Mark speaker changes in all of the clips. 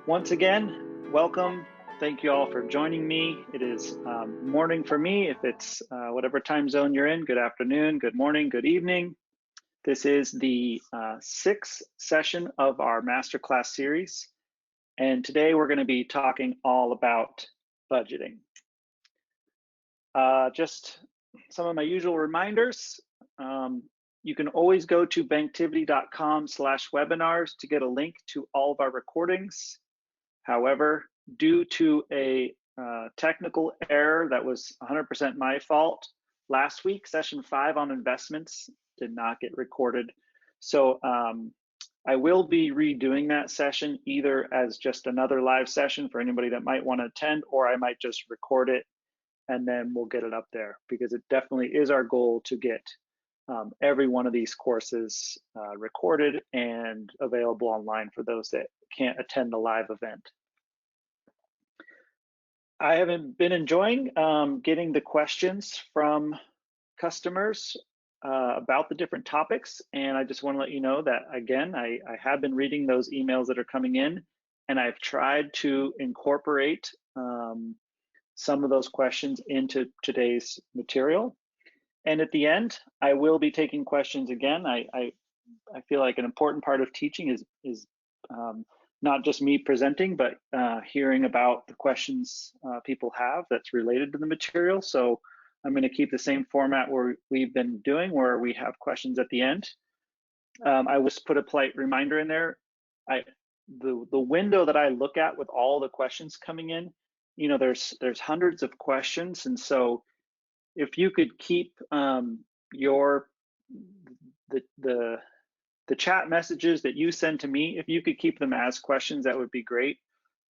Speaker 1: Once again, welcome. Thank you all for joining me. It is morning for me. If it's whatever time zone you're in, good afternoon, good morning, good evening. This is the sixth session of our Masterclass series. And today we're going to be talking all about budgeting. Just some of my usual reminders. You can always go to banktivity.com/webinars to get a link to all of our recordings. However, due to a technical error that was 100% my fault, last week, session 5 on investments did not get recorded. So I will be redoing that session either as just another live session for anybody that might want to attend, or I might just record it and then we'll get it up there, because it definitely is our goal to get every one of these courses recorded and available online for those that can't attend the live event. I have been enjoying getting the questions from customers about the different topics, and I just want to let you know that, again, I have been reading those emails that are coming in, and I've tried to incorporate some of those questions into today's material. And at the end, I will be taking questions again. I feel like an important part of teaching is not just me presenting, but hearing about the questions people have that's related to the material. So I'm going to keep the same format where we've been doing, where we have questions at the end. I was put a polite reminder in there. The window that I look at with all the questions coming in, you know, there's hundreds of questions, and so if you could keep the chat messages that you send to me, if you could keep them as questions, that would be great.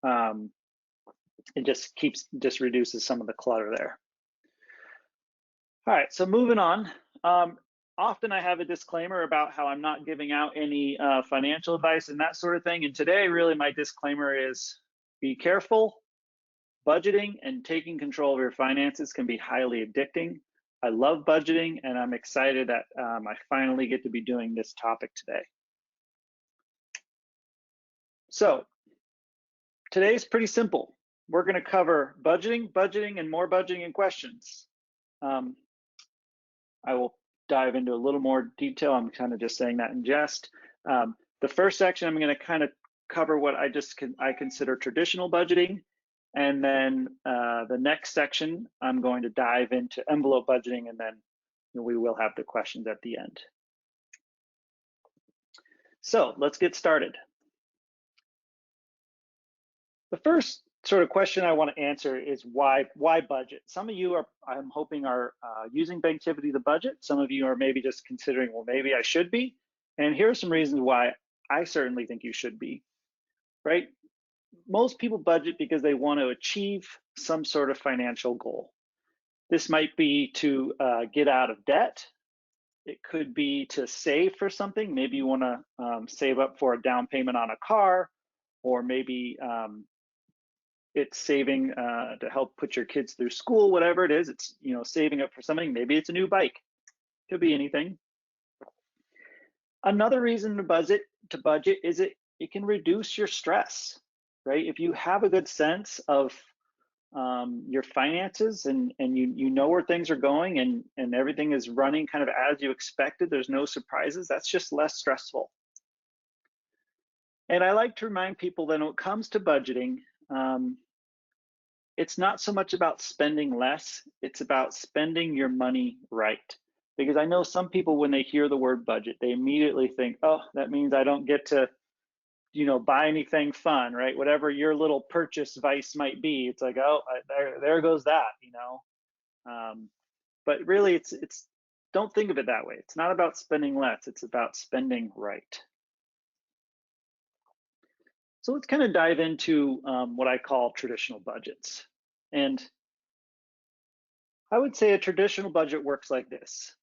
Speaker 1: It just reduces some of the clutter there. All right, so moving on. Often I have a disclaimer about how I'm not giving out any financial advice and that sort of thing. And today, really, my disclaimer is be careful. Budgeting and taking control of your finances can be highly addicting. I love budgeting, and I'm excited that I finally get to be doing this topic today. So today's pretty simple. We're going to cover budgeting, and more budgeting and questions. I will dive into a little more detail. I'm kind of just saying that in jest. The first section, I'm going to kind of cover what I consider traditional budgeting. And then the next section, I'm going to dive into envelope budgeting, and then we will have the questions at the end. So let's get started. The first sort of question I want to answer is why budget? Some of you I'm hoping are using Banktivity to budget. Some of you are maybe just considering, well, maybe I should be. And here are some reasons why I certainly think you should be, right? Most people budget because they want to achieve some sort of financial goal. This might be to get out of debt. It could be to save for something. Maybe you want to save up for a down payment on a car, or maybe it's saving to help put your kids through school, whatever it is. It's, you know, saving up for something. Maybe it's a new bike. Could be anything. Another reason to budget is it can reduce your stress, right? If you have a good sense of your finances and you know where things are going, and everything is running kind of as you expected, there's no surprises, that's just less stressful. And I like to remind people that when it comes to budgeting, it's not so much about spending less, it's about spending your money right. Because I know some people, when they hear the word budget, they immediately think, oh, that means I don't get to, you know, buy anything fun, right? Whatever your little purchase vice might be, it's like, oh, there goes that, you know. But really, it's don't think of it that way. It's not about spending less, it's about spending right. So let's kind of dive into what I call traditional budgets. And I would say a traditional budget works like this.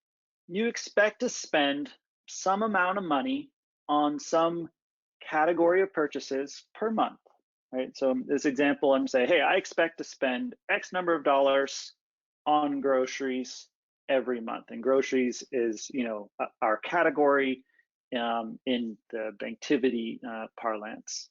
Speaker 1: You expect to spend some amount of money on some category of purchases per month, right? So in this example, I'm saying, hey, I expect to spend X number of dollars on groceries every month. And groceries is, you know, our category in the Banktivity parlance.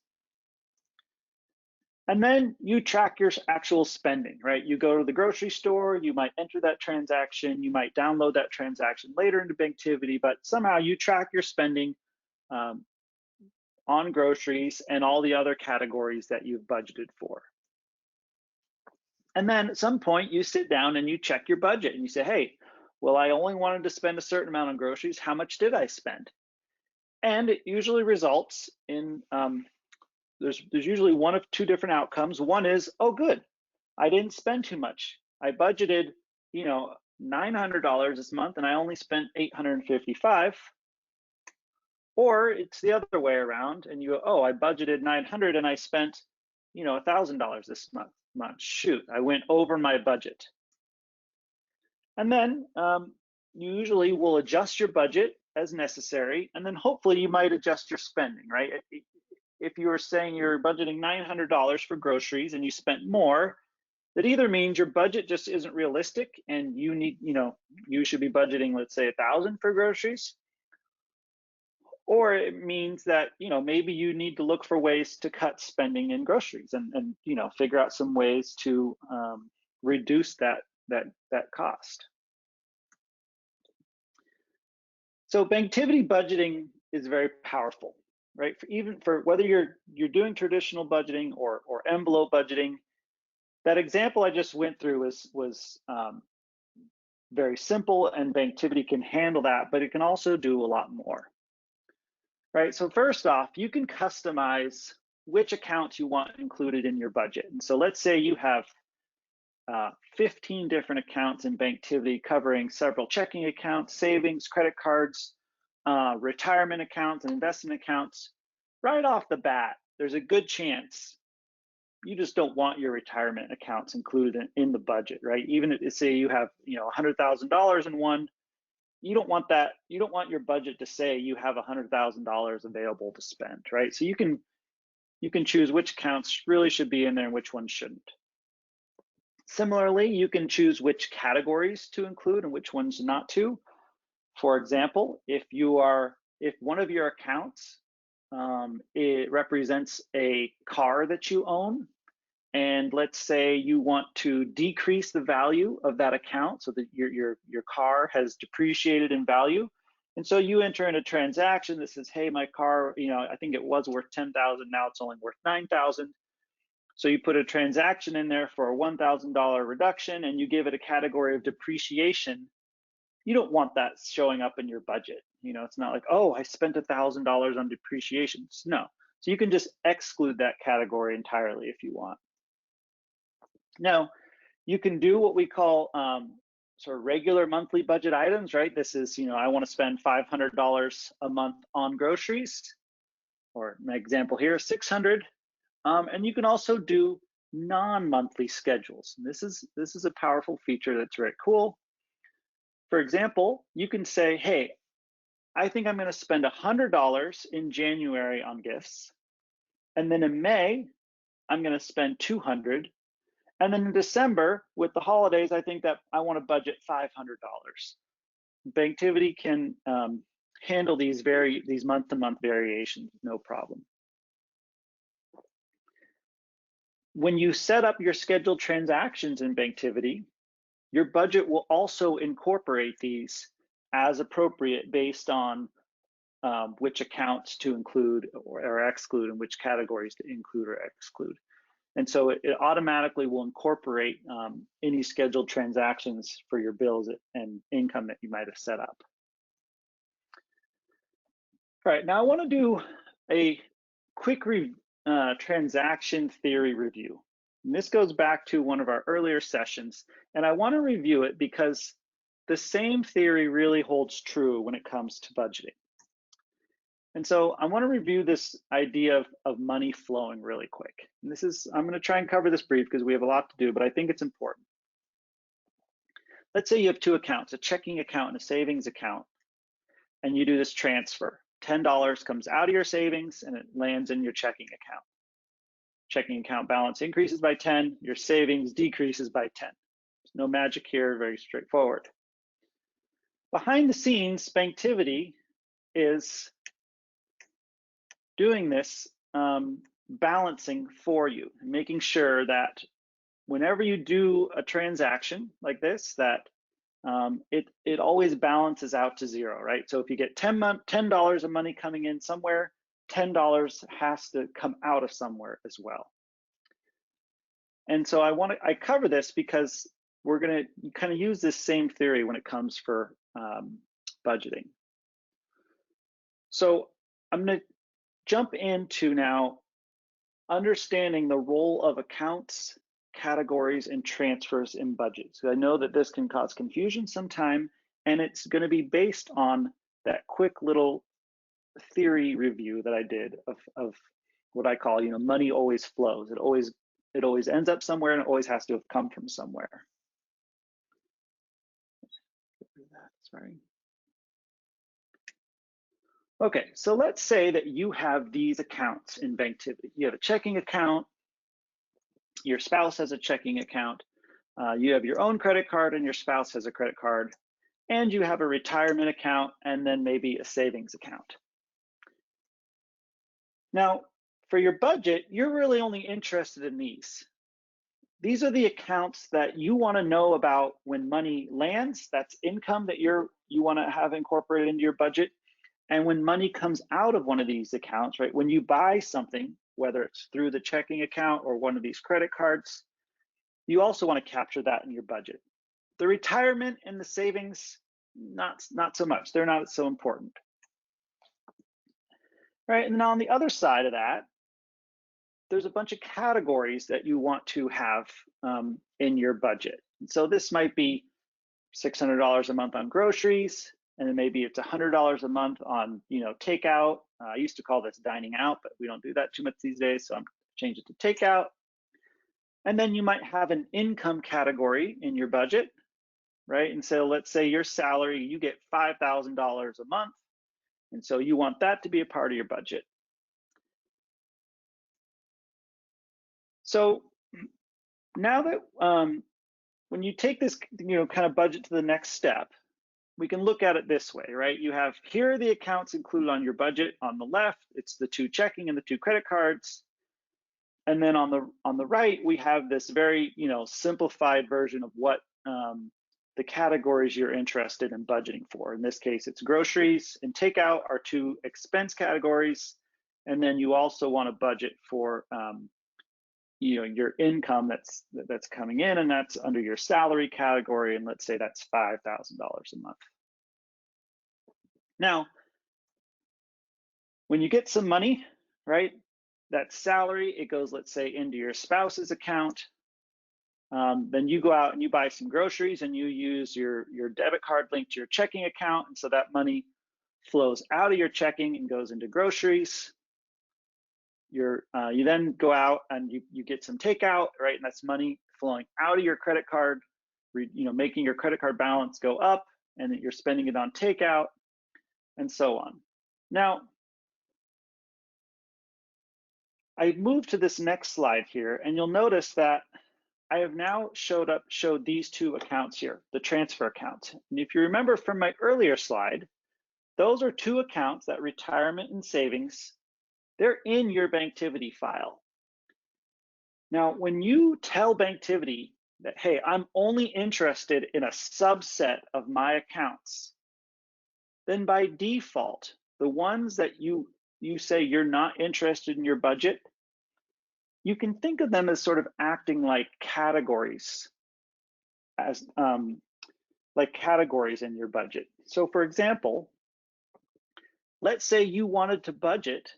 Speaker 1: And then you track your actual spending, right? You go to the grocery store, you might enter that transaction, you might download that transaction later into Banktivity, but somehow you track your spending um, on groceries and all the other categories that you've budgeted for. And then at some point you sit down and you check your budget and you say, hey, well, I only wanted to spend a certain amount on groceries. How much did I spend? And it usually results in, there's usually one of two different outcomes. One is, oh, good, I didn't spend too much. I budgeted, $900 this month and I only spent $855. Or it's the other way around and you go, oh, I budgeted 900 and I spent, $1,000 this month. Shoot, I went over my budget. And then you usually will adjust your budget as necessary, and then hopefully you might adjust your spending, right? If you were saying you're budgeting $900 for groceries and you spent more, that either means your budget just isn't realistic and you need, you should be budgeting, let's say, 1,000 for groceries, or it means that, maybe you need to look for ways to cut spending in groceries and figure out some ways to reduce that cost. So Banktivity budgeting is very powerful, right? Even for whether you're doing traditional budgeting or envelope budgeting. That example I just went through was very simple, and Banktivity can handle that, but it can also do a lot more, right? So first off, you can customize which accounts you want included in your budget. And so let's say you have 15 different accounts in Banktivity covering several checking accounts, savings, credit cards, retirement accounts, and investment accounts. Right off the bat, there's a good chance you just don't want your retirement accounts included in the budget, right? Even if, say, you have $100,000 in one, you don't want that. You don't want your budget to say you have $100,000 available to spend, right? So you can choose which accounts really should be in there and which ones shouldn't. Similarly, you can choose which categories to include and which ones not to. For example, if one of your accounts it represents a car that you own, and let's say you want to decrease the value of that account so that your car has depreciated in value, and so you enter in a transaction that says, hey, my car, I think it was worth 10,000, now it's only worth 9,000. So you put a transaction in there for a $1,000 reduction and you give it a category of depreciation. You don't want that showing up in your budget. It's not like, oh, I spent $1,000 on depreciation. No. So you can just exclude that category entirely if you want. Now, you can do what we call sort of regular monthly budget items, right? This is, I want to spend $500 a month on groceries, or my example here, $600. And you can also do non-monthly schedules. And this is a powerful feature that's very cool. For example, you can say, hey, I think I'm going to spend $100 in January on gifts, and then in May I'm going to spend $200, and then in December with the holidays I think that I want to budget $500. Banktivity can handle these month-to-month variations, no problem. When you set up your scheduled transactions in Banktivity, your budget will also incorporate these as appropriate based on which accounts to include or exclude and which categories to include or exclude. And so it automatically will incorporate any scheduled transactions for your bills and income that you might have set up. All right, now I want to do a quick transaction theory review. And this goes back to one of our earlier sessions, and I want to review it because the same theory really holds true when it comes to budgeting. And so I want to review this idea of money flowing really quick. And I'm going to try and cover this brief because we have a lot to do, but I think it's important. Let's say you have two accounts, a checking account and a savings account, and you do this transfer. $10 comes out of your savings and it lands in your checking account. Checking account balance increases by 10, your savings decreases by 10. There's no magic here, very straightforward. Behind the scenes, Banktivity is doing this balancing for you, making sure that whenever you do a transaction like this, that it always balances out to zero, right? So if you get $10 of money coming in somewhere, $10 has to come out of somewhere as well. And so I cover this because we're going to kind of use this same theory when it comes for budgeting. So I'm going to jump into now understanding the role of accounts, categories, and transfers in budgets. So I know that this can cause confusion sometime, and it's going to be based on that quick little theory review that I did of what I call, money always flows. It always ends up somewhere, and it always has to have come from somewhere. Sorry. Okay, so let's say that you have these accounts in Banktivity. You have a checking account, your spouse has a checking account, you have your own credit card and your spouse has a credit card, and you have a retirement account and then maybe a savings account. Now, for your budget, you're really only interested in these. These are the accounts that you want to know about when money lands. That's income that you want to have incorporated into your budget. And when money comes out of one of these accounts, right, when you buy something, whether it's through the checking account or one of these credit cards, you also want to capture that in your budget. The retirement and the savings, not so much. They're not so important. Right, and then on the other side of that, there's a bunch of categories that you want to have in your budget. And so this might be $600 a month on groceries, and then maybe it's $100 a month on takeout. I used to call this dining out, but we don't do that too much these days, so I'm changing it to takeout. And then you might have an income category in your budget, right? And so let's say your salary, you get $5,000 a month, and so you want that to be a part of your budget. So now that when you take this kind of budget to the next step, we can look at it this way, right? You have, here are the accounts included on your budget. On the left, it's the 2 checking and the 2 credit cards. And then on the right, we have this very simplified version of what the categories you're interested in budgeting for. In this case, it's groceries and takeout are 2 expense categories. And then you also want to budget for your income that's coming in, and that's under your salary category, and let's say that's $5,000 a month. Now, when you get some money, right, that salary, it goes, let's say, into your spouse's account. Then you go out and you buy some groceries and you use your debit card linked to your checking account, and so that money flows out of your checking and goes into groceries. You then go out and you get some takeout, right? And that's money flowing out of your credit card, making your credit card balance go up, and that you're spending it on takeout, and so on. Now, I move to this next slide here, and you'll notice that I have now showed these 2 accounts here, the transfer accounts. And if you remember from my earlier slide, those are 2 accounts, that retirement and savings. They're in your Banktivity file. Now, when you tell Banktivity that, hey, I'm only interested in a subset of my accounts, then by default, the ones that you say you're not interested in your budget, you can think of them as sort of acting like categories, as like categories in your budget. So for example, let's say you wanted to budget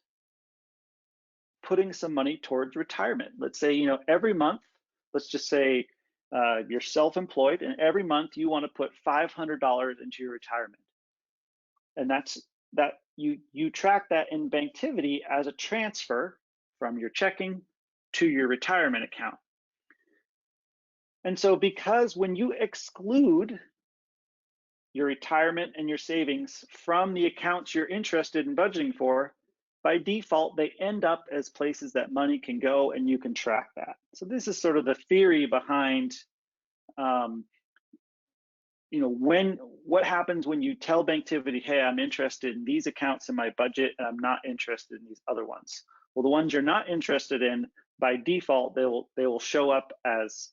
Speaker 1: putting some money towards retirement. Let's say, every month, let's just say you're self-employed, and every month you want to put $500 into your retirement. And that you track that in Banktivity as a transfer from your checking to your retirement account. And so because when you exclude your retirement and your savings from the accounts you're interested in budgeting for, by default, they end up as places that money can go, and you can track that. So this is sort of the theory behind, what happens when you tell Banktivity, hey, I'm interested in these accounts in my budget, and I'm not interested in these other ones. Well, the ones you're not interested in, by default, they will show up as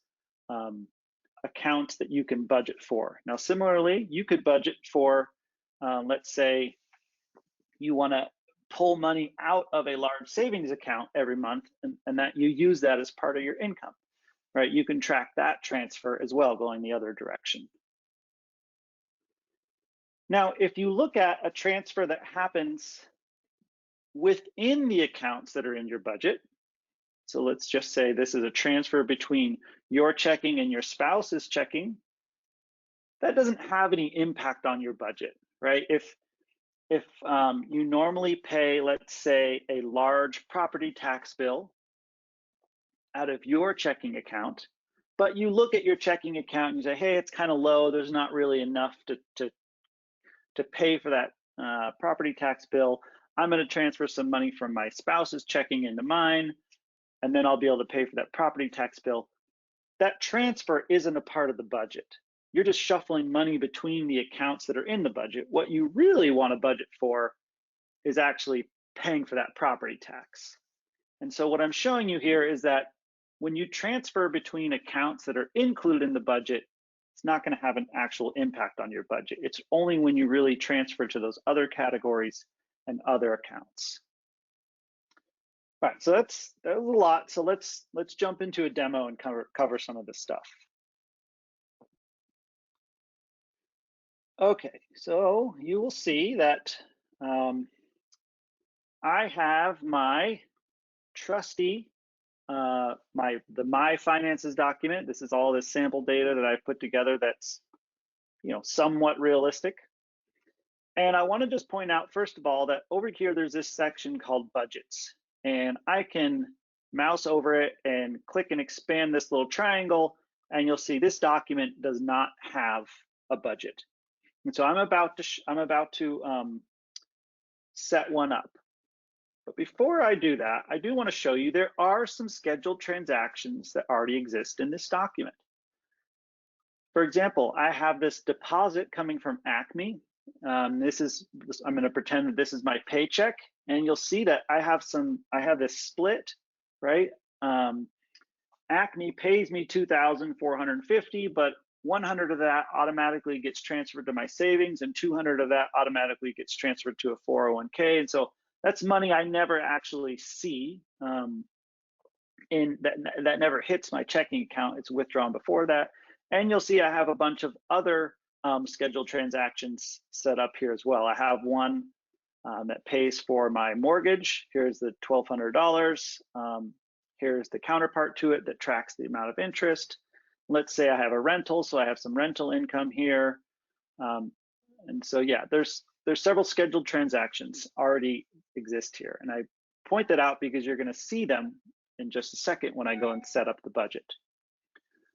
Speaker 1: accounts that you can budget for. Now, similarly, you could budget for, let's say you want to pull money out of a large savings account every month, and that you use that as part of your income, right? You can track that transfer as well, going the other direction. Now, if you look at a transfer that happens within the accounts that are in your budget, so let's just say this is a transfer between your checking and your spouse's checking, that doesn't have any impact on your budget, right? If you normally pay, let's say, a large property tax bill out of your checking account, but you look at your checking account and you say, hey, it's kind of low, there's not really enough to pay for that property tax bill, I'm going to transfer some money from my spouse's checking into mine, and then I'll be able to pay for that property tax bill. That transfer isn't a part of the budget. You're just shuffling money between the accounts that are in the budget. What you really want to budget for is actually paying for that property tax. And so what I'm showing you here is that when you transfer between accounts that are included in the budget, it's not going to have an actual impact on your budget. It's only when you really transfer to those other categories and other accounts. All right, so that was a lot. So let's jump into a demo and cover some of this stuff. Okay, so you will see that I have my trusty the My Finances document. This is all this sample data that I've put together that's, you know, somewhat realistic. And I want to just point out, first of all, that over here there's this section called budgets, and I can mouse over it and click and expand this little triangle, and you'll see this document does not have a budget. And so I'm about to set one up. But before I do that, I do want to show you there are some scheduled transactions that already exist in this document. For example, I have this deposit coming from Acme. I'm going to pretend that this is my paycheck, and you'll see that I have this split, right? Acme pays me $2,450, but 100 of that automatically gets transferred to my savings, and 200 of that automatically gets transferred to a 401k. And so that's money I never actually see, that never hits my checking account. It's withdrawn before that. And you'll see I have a bunch of other scheduled transactions set up here as well. I have one that pays for my mortgage. Here's the $1,200. Here's the counterpart to it that tracks the amount of interest. Let's say I have a rental, so I have some rental income here. And so yeah, there's several scheduled transactions already exist here. And I point that out because you're going to see them in just a second when I go and set up the budget.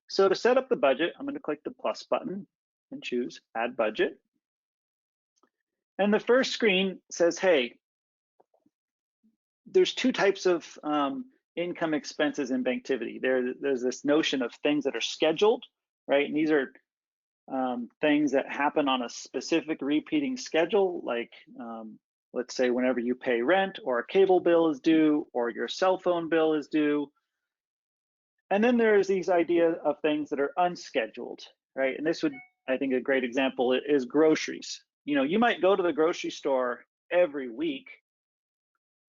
Speaker 1: So to set up the budget, I'm going to click the plus button and choose Add Budget. And the first screen says, hey, there's two types of income expenses in Banktivity. There's this notion of things that are scheduled, right? And these are things that happen on a specific repeating schedule, like let's say whenever you pay rent, or a cable bill is due, or your cell phone bill is due. And then there's these ideas of things that are unscheduled, right? And this would, I think, a great example is groceries. You know, you might go to the grocery store every week,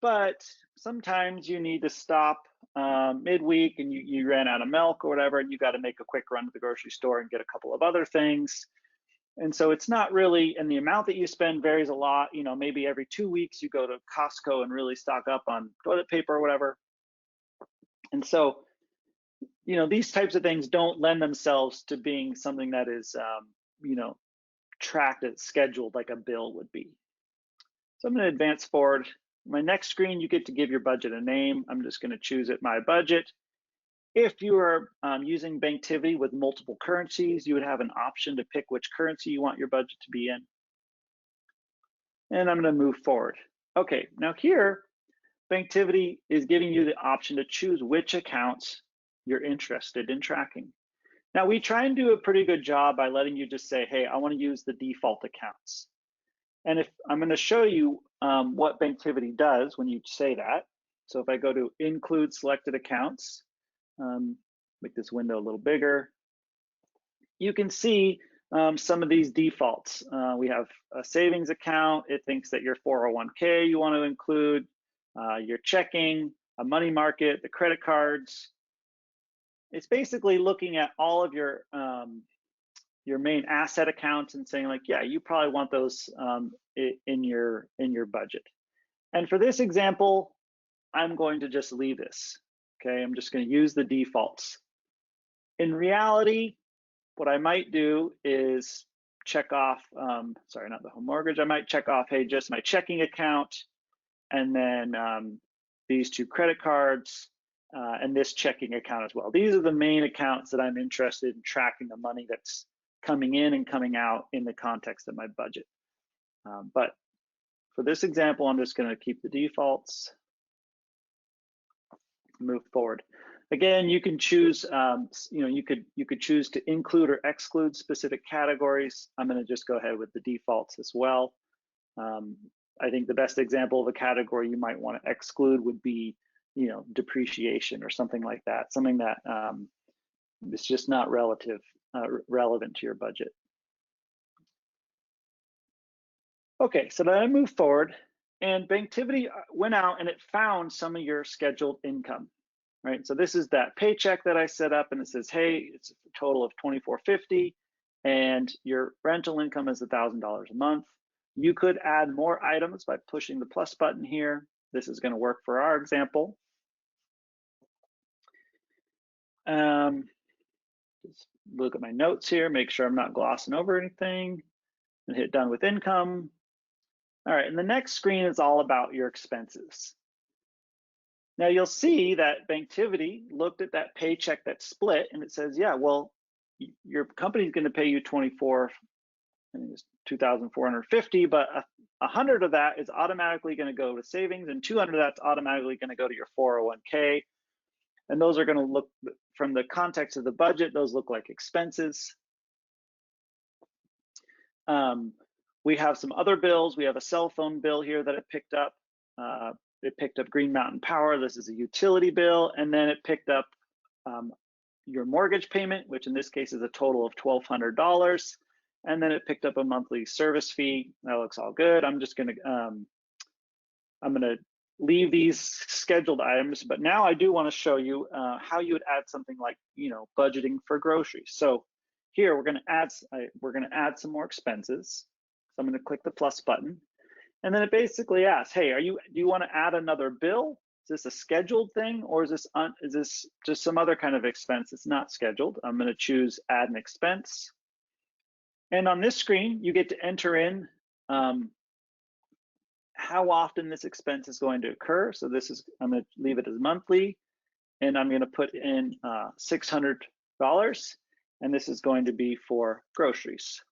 Speaker 1: but sometimes you need to stop midweek and you ran out of milk or whatever, and you got to make a quick run to the grocery store and get a couple of other things. And so it's not really, and the amount that you spend varies a lot. You know, maybe every 2 weeks you go to Costco and really stock up on toilet paper or whatever. And so, you know, these types of things don't lend themselves to being something that is, you know, tracked as scheduled like a bill would be. So I'm going to advance forward. My next screen, you get to give your budget a name. I'm just going to choose it My Budget. If you are using Banktivity with multiple currencies, you would have an option to pick which currency you want your budget to be in. And I'm going to move forward. Okay, now here, Banktivity is giving you the option to choose which accounts you're interested in tracking. Now, we try and do a pretty good job by letting you just say, hey, I want to use the default accounts. And if I'm going to show you what Banktivity does when you say that. So if I go to include selected accounts, make this window a little bigger, you can see some of these defaults. We have a savings account. It thinks that your 401k you want to include, your checking, a money market, the credit cards. It's basically looking at all of your main asset accounts and saying like, yeah, you probably want those in your budget. And for this example, I'm going to just leave this. Okay, I'm just going to use the defaults. In reality, what I might do is check off, sorry, not the home mortgage. I might check off, hey, just my checking account, and then these two credit cards, and this checking account as well. These are the main accounts that I'm interested in tracking the money that's coming in and coming out in the context of my budget. But for this example, I'm just going to keep the defaults, move forward. Again, you can choose, you could choose to include or exclude specific categories. I'm going to just go ahead with the defaults as well. I think the best example of a category you might want to exclude would be, depreciation or something like that, something that is just not relevant to your budget. Okay, so then I move forward, and Banktivity went out and it found some of your scheduled income. Right, so this is that paycheck that I set up, and it says, hey, it's a total of $24.50, and your rental income is $1,000 a month. You could add more items by pushing the plus button here. This is going to work for our example. Just look at my notes here, make sure I'm not glossing over anything, and hit done with income. All right, and the next screen is all about your expenses. Now you'll see that Banktivity looked at that paycheck that split, and it says, yeah, well, your company's going to pay you $2,450, but 100 of that is automatically going to go to savings, and 200 of that's automatically going to go to your 401k. And those are going to look, from the context of the budget, those look like expenses. We have some other bills. We have a cell phone bill here that it picked up. It picked up Green Mountain Power. This is a utility bill. And then it picked up your mortgage payment, which in this case is a total of $1,200. And then it picked up a monthly service fee. That looks all good. I'm just going to, I'm going to leave these scheduled items, but now I do want to show you how you would add something like, budgeting for groceries. So here we're going to add some more expenses. So I'm going to click the plus button. And then it basically asks, hey, do you want to add another bill? Is this a scheduled thing, or is this just some other kind of expense that's not scheduled? I'm going to choose add an expense. And on this screen, you get to enter in how often this expense is going to occur. So I'm going to leave it as monthly, and I'm going to put in $600, and this is going to be for groceries.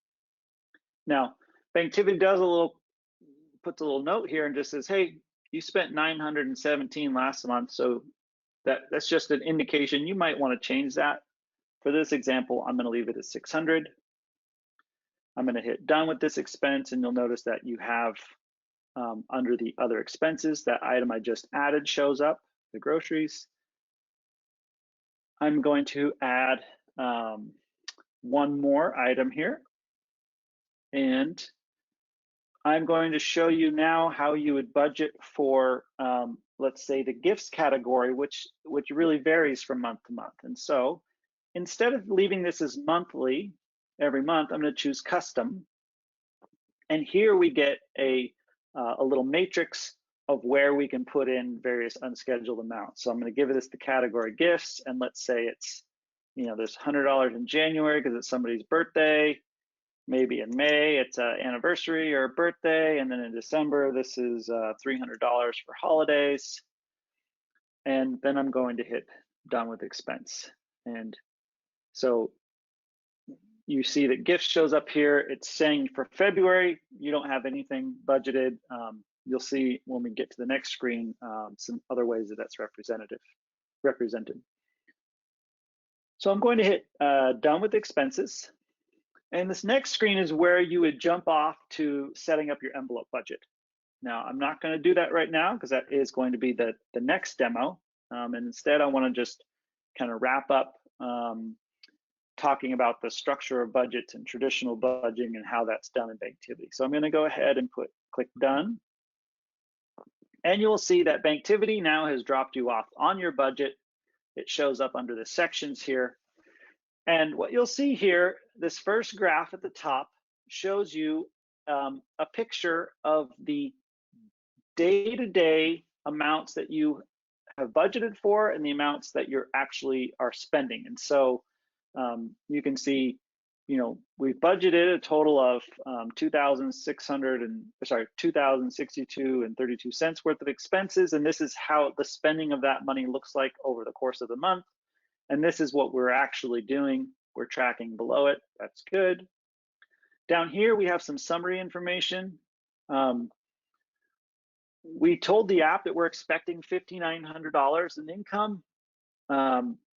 Speaker 1: Now, Banktivity puts a little note here and just says, hey, you spent $917 last month, so that's just an indication. You might want to change that. For this example, I'm going to leave it at $600. I'm going to hit done with this expense, and you'll notice that you have under the other expenses, that item I just added shows up, the groceries. I'm going to add one more item here, and I'm going to show you now how you would budget for, let's say, the gifts category, which really varies from month to month. And so instead of leaving this as monthly every month, I'm going to choose custom. And here we get a little matrix of where we can put in various unscheduled amounts. So I'm going to give this the category gifts, and let's say it's, there's $100 in January because it's somebody's birthday. Maybe in May it's an anniversary or a birthday, and then in December this is $300 for holidays. And then I'm going to hit done with expense. And so you see that gifts shows up here. It's saying for February you don't have anything budgeted. You'll see when we get to the next screen some other ways that that's represented. So I'm going to hit done with expenses. And this next screen is where you would jump off to setting up your envelope budget. Now, I'm not going to do that right now because that is going to be the next demo. And instead, I want to just kind of wrap up talking about the structure of budgets and traditional budgeting and how that's done in Banktivity. So I'm going to go ahead and click done. And you'll see that Banktivity now has dropped you off on your budget. It shows up under the sections here. And what you'll see here, this first graph at the top shows you a picture of the day-to-day amounts that you have budgeted for and the amounts that you're actually are spending. And so you can see, we've budgeted a total of 2,062 and 32 cents worth of expenses, and this is how the spending of that money looks like over the course of the month. And this is what we're actually doing. We're tracking below it. That's good. Down here, we have some summary information. We told the app that we're expecting $5,900 in income.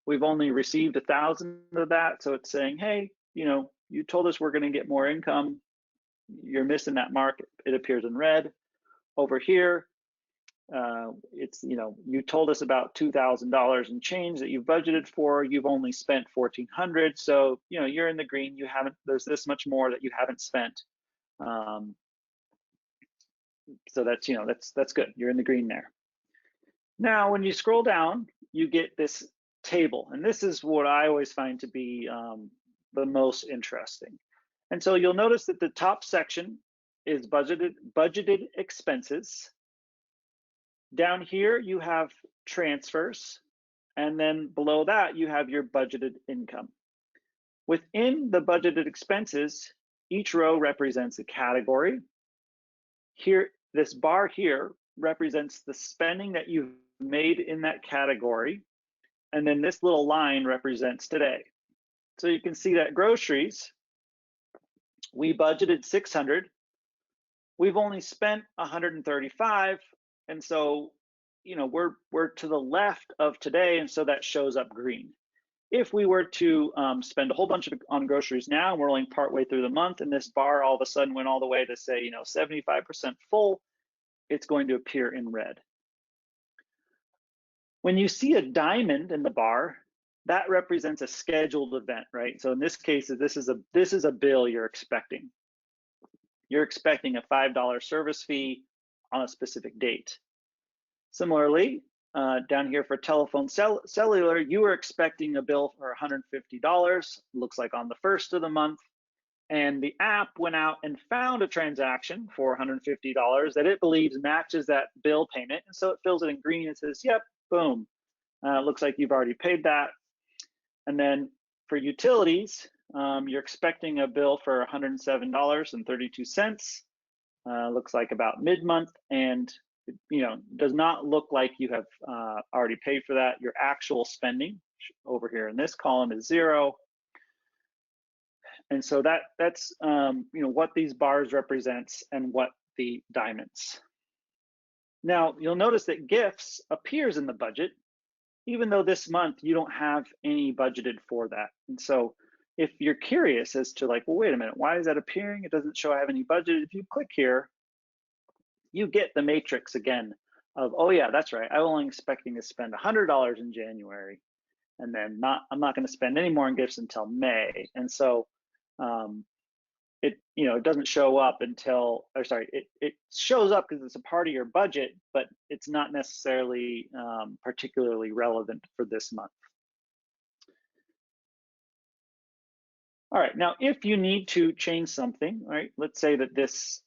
Speaker 1: We've only received 1,000 of that, so it's saying, hey, you told us we're going to get more income. You're missing that mark. It appears in red. Over here, it's you told us about $2,000 and change that you've budgeted for. You've only spent $1,400, so you're in the green. You haven't. There's this much more that you haven't spent. So that's good. You're in the green there. Now, when you scroll down, you get this table, and this is what I always find to be the most interesting. And so you'll notice that the top section is budgeted expenses. Down here, you have transfers, and then below that, you have your budgeted income. Within the budgeted expenses, each row represents a category. Here, this bar here represents the spending that you've made in that category, and then this little line represents today. So you can see that groceries, we budgeted 600. We've only spent 135, and so we're to the left of today, and so that shows up green. If we were to spend a whole bunch on groceries now, and we're only partway through the month, and this bar all of a sudden went all the way to say 75% full, it's going to appear in red. When you see a diamond in the bar, that represents a scheduled event, right? So in this case, this is a bill you're expecting. You're expecting a $5 service fee on a specific date. Similarly, down here for telephone cellular, you were expecting a bill for $150, looks like on the first of the month, and the app went out and found a transaction for $150 that it believes matches that bill payment, and so it fills it in green and says, yep, boom. Looks like you've already paid that. And then for utilities, you're expecting a bill for $107.32. Looks like about mid-month, and does not look like you have already paid for that. Your actual spending over here in this column is 0. And so that's what these bars represents and what the diamonds. Now, you'll notice that gifts appears in the budget, even though this month you don't have any budgeted for that. And so if you're curious as to well, wait a minute, why is that appearing? It doesn't show I have any budget. If you click here, you get the matrix again of, oh yeah, that's right. I'm only expecting to spend $100 in January, and then I'm not going to spend any more on gifts until May. And so it doesn't show up until, or sorry, it shows up because it's a part of your budget, but it's not necessarily particularly relevant for this month. All right, now if you need to change something, right? Let's say that this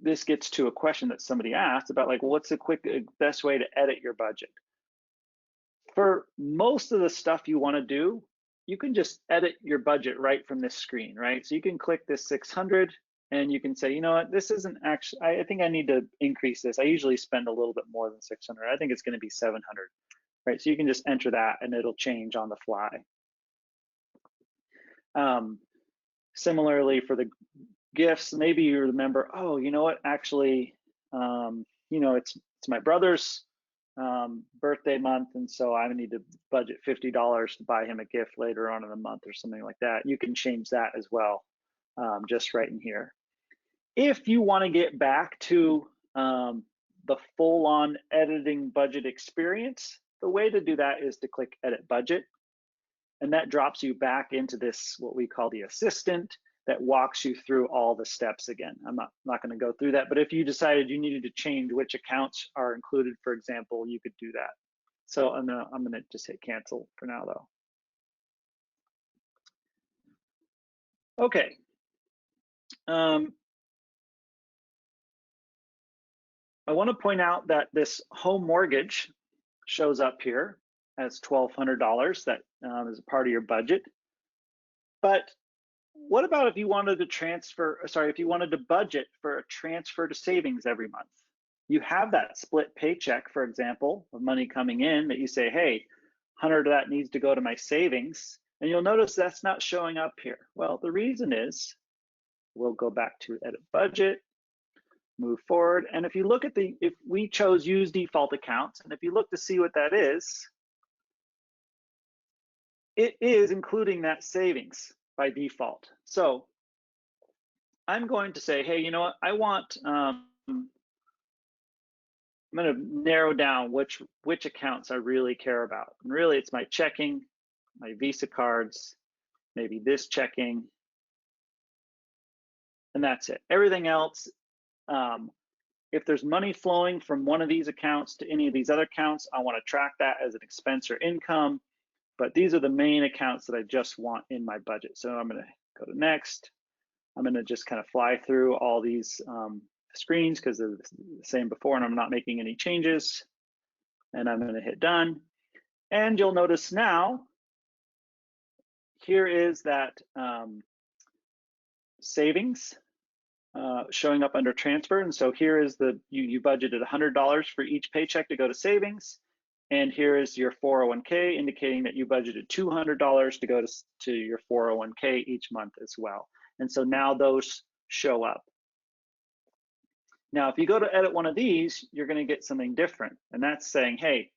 Speaker 1: this gets to a question that somebody asked about what's the best way to edit your budget? For most of the stuff you want to do, you can just edit your budget right from this screen, right? So you can click this 600 and you can say, you know what, this isn't actually, I think I need to increase this. I usually spend a little bit more than 600. I think it's going to be 700, right? So you can just enter that and it'll change on the fly. Similarly for the gifts, maybe you remember, oh, you know what, actually, it's my brother's birthday month, and so I need to budget $50 to buy him a gift later on in the month or something like that. You can change that as well, just right in here. If you want to get back to the full-on editing budget experience, the way to do that is to click Edit Budget, and that drops you back into this, what we call the assistant, that walks you through all the steps again. I'm not going to go through that, but if you decided you needed to change which accounts are included, for example, you could do that. So I'm gonna just hit cancel for now, though. Okay. I want to point out that this home mortgage shows up here as $1,200. That is a part of your budget. But what about if you wanted to if you wanted to budget for a transfer to savings every month? You have that split paycheck, for example, of money coming in that you say, hey, 100 of that needs to go to my savings. And you'll notice that's not showing up here. Well, the reason is, we'll go back to Edit Budget, move forward. And if you look at if we chose Use Default Accounts, and if you look to see what that is, it is including that savings by default. So I'm going to say, hey, you know what? I want, I'm going to narrow down which accounts I really care about. And really, it's my checking, my Visa cards, maybe this checking, and that's it. Everything else, if there's money flowing from one of these accounts to any of these other accounts, I want to track that as an expense or income. But these are the main accounts that I just want in my budget. So I'm going to go to next. I'm going to just kind of fly through all these screens because they're the same before, and I'm not making any changes. And I'm going to hit done. And you'll notice now, here is that savings showing up under transfer. And so here is you budgeted $100 for each paycheck to go to savings. And here is your 401k, indicating that you budgeted $200 to go to your 401k each month as well. And so now those show up. Now, if you go to edit one of these, you're going to get something different. And that's saying, hey,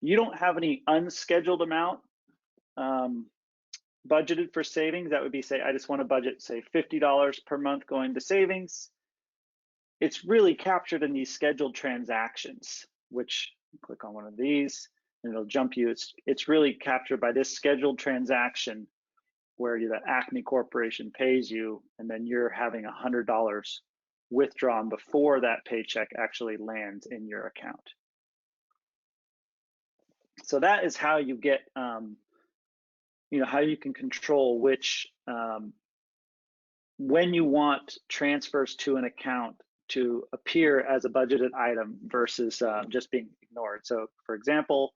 Speaker 1: you don't have any unscheduled amount budgeted for savings. That would be, say, I just want to budget, say, $50 per month going to savings. It's really captured in these scheduled transactions, which click on one of these and it'll jump you. It's really captured by this scheduled transaction where the Acme Corporation pays you, and then you're having $100 withdrawn before that paycheck actually lands in your account. So that is how you get, how you can control which, when you want transfers to an account to appear as a budgeted item versus just being ignored. So for example,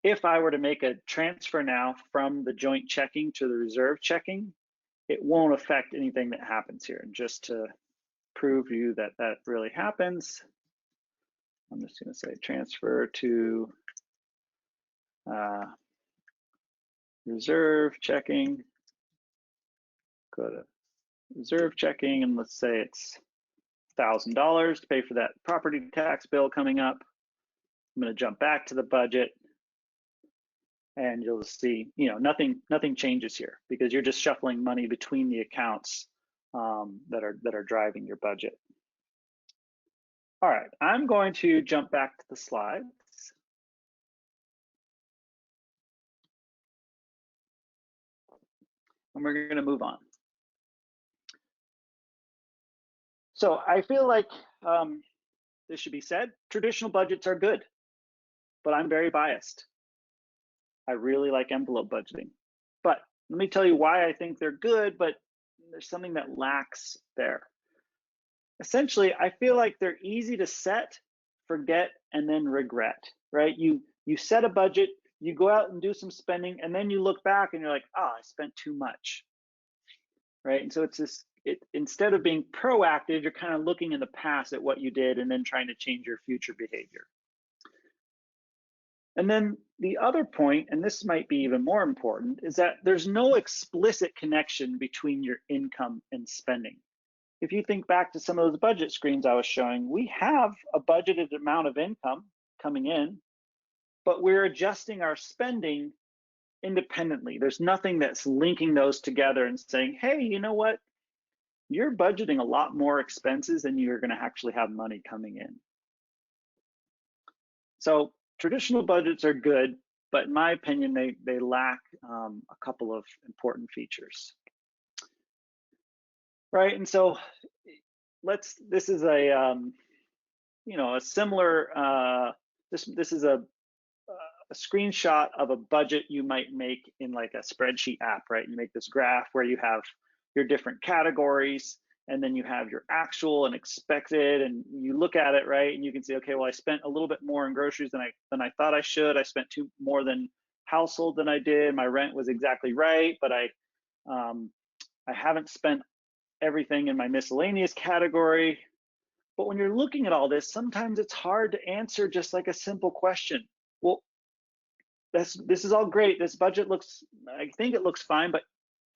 Speaker 1: if I were to make a transfer now from the joint checking to the reserve checking, it won't affect anything that happens here. And just to prove to you that that really happens, I'm just going to say transfer to reserve checking. Go to reserve checking, and let's say it's $1,000 to pay for that property tax bill coming up. I'm going to jump back to the budget, and you'll see, nothing changes here because you're just shuffling money between the accounts that are driving your budget. All right, I'm going to jump back to the slides. And we're going to move on. So I feel like this should be said, traditional budgets are good, but I'm very biased. I really like envelope budgeting. But let me tell you why I think they're good, but there's something that lacks there. Essentially, I feel like they're easy to set, forget, and then regret, right? You set a budget, you go out and do some spending, and then you look back and you're like, I spent too much, right? And so it's this, instead of being proactive, you're kind of looking in the past at what you did and then trying to change your future behavior. And then the other point, and this might be even more important, is that there's no explicit connection between your income and spending. If you think back to some of those budget screens I was showing, we have a budgeted amount of income coming in, but we're adjusting our spending independently. There's nothing that's linking those together and saying, hey, you know what? you're budgeting a lot more expenses than you're going to actually have money coming in. So traditional budgets are good, but in my opinion, they lack a couple of important features, right? And so this is a a similar this is a screenshot of a budget you might make in like a spreadsheet app, right? You make this graph where you have your different categories, and then you have your actual and expected, and you look at it, right? And you can see, okay, well, I spent a little bit more in groceries than I thought I should. I spent more than household than I did. My rent was exactly right, but I haven't spent everything in my miscellaneous category. But when you're looking at all this, sometimes it's hard to answer just like a simple question. Well, this is all great. This budget I think it looks fine, but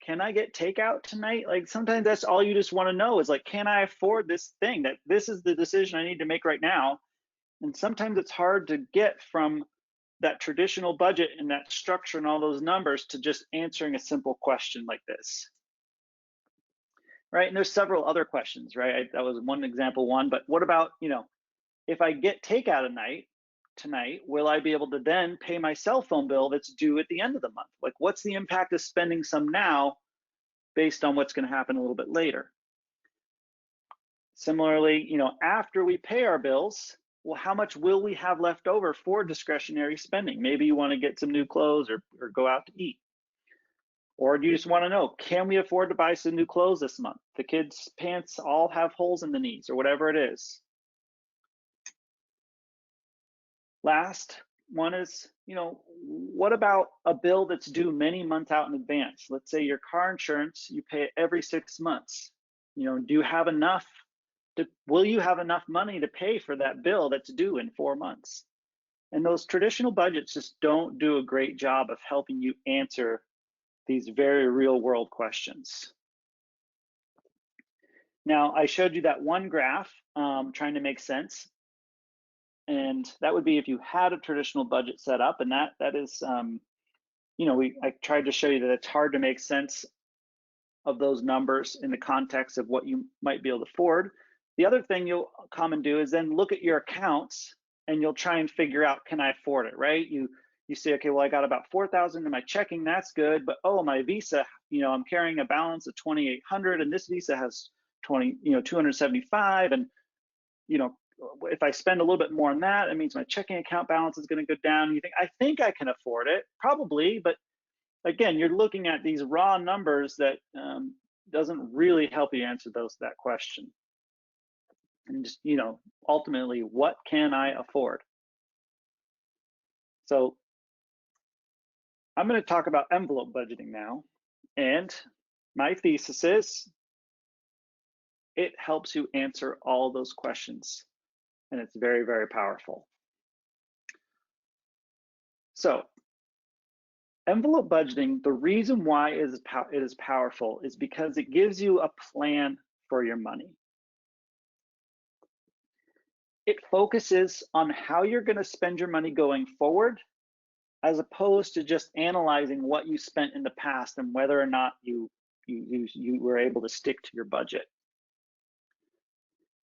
Speaker 1: can I get takeout tonight? Like sometimes that's all you just want to know is like, can I afford this thing? That this is the decision I need to make right now. And sometimes it's hard to get from that traditional budget and that structure and all those numbers to just answering a simple question like this. Right? And there's several other questions, right? That was one example one, but what about, if I get takeout tonight, will I be able to then pay my cell phone bill that's due at the end of the month? Like, what's the impact of spending some now based on what's going to happen a little bit later? Similarly, after we pay our bills, well, how much will we have left over for discretionary spending? Maybe you want to get some new clothes or go out to eat. Or do you just want to know, can we afford to buy some new clothes this month? The kids' pants all have holes in the knees or whatever it is. Last one is, what about a bill that's due many months out in advance? Let's say your car insurance, you pay it every 6 months. Do you have enough? Will you have enough money to pay for that bill that's due in 4 months? And those traditional budgets just don't do a great job of helping you answer these very real world questions. Now, I showed you that one graph trying to make sense. And that would be if you had a traditional budget set up, and that is, I tried to show you that it's hard to make sense of those numbers in the context of what you might be able to afford. The other thing you'll come and do is then look at your accounts and you'll try and figure out, can I afford it, right? You say, okay, well, I got about 4,000 in my checking, that's good, but oh, my Visa, I'm carrying a balance of 2,800, and this Visa has 275, and if I spend a little bit more on that, it means my checking account balance is going to go down. And you think, I think I can afford it, probably, but again, you're looking at these raw numbers that doesn't really help you answer that question. And just, ultimately, what can I afford? So I'm going to talk about envelope budgeting now. And my thesis is it helps you answer all those questions. And it's very, very powerful. So envelope budgeting, the reason why it is powerful is because it gives you a plan for your money. It focuses on how you're going to spend your money going forward, as opposed to just analyzing what you spent in the past and whether or not you were able to stick to your budget.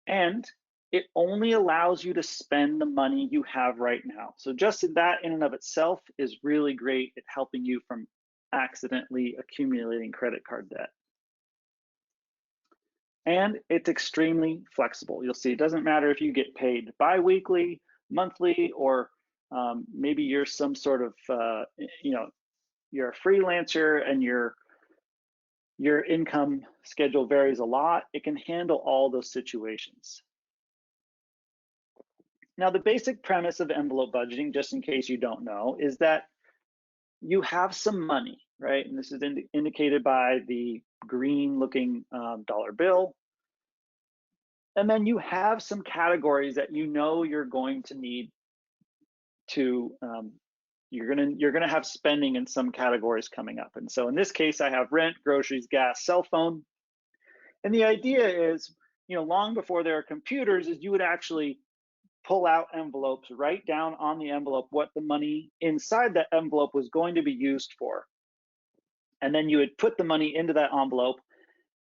Speaker 1: And it only allows you to spend the money you have right now. So just that in and of itself is really great at helping you from accidentally accumulating credit card debt. And it's extremely flexible. You'll see it doesn't matter if you get paid bi-weekly, monthly, or maybe you're some sort of, you're a freelancer and your income schedule varies a lot. It can handle all those situations. Now, the basic premise of envelope budgeting, just in case you don't know, is that you have some money, right? And this is indicated by the green looking dollar bill. And then you have some categories that you're going to need to, you're gonna have spending in some categories coming up. And so in this case, I have rent, groceries, gas, cell phone. And the idea is, long before there are computers, is you would actually pull out envelopes, write down on the envelope what the money inside that envelope was going to be used for. And then you would put the money into that envelope,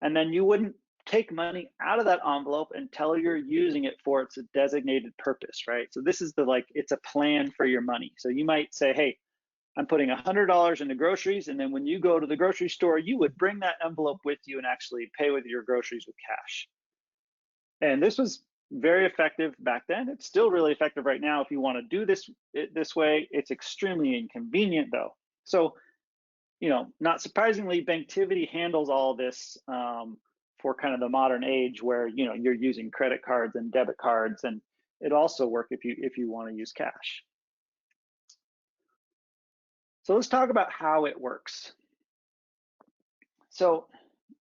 Speaker 1: and then you wouldn't take money out of that envelope until you're using it for its designated purpose, right? So this is it's a plan for your money. So you might say, hey, I'm putting $100 into groceries, and then when you go to the grocery store, you would bring that envelope with you and actually pay with your groceries with cash. And this was very effective back then. It's still really effective right now if you want to do this way. It's extremely inconvenient though. So, not surprisingly, Banktivity handles all this for kind of the modern age where you're using credit cards and debit cards, and it also works if you want to use cash. So let's talk about how it works. So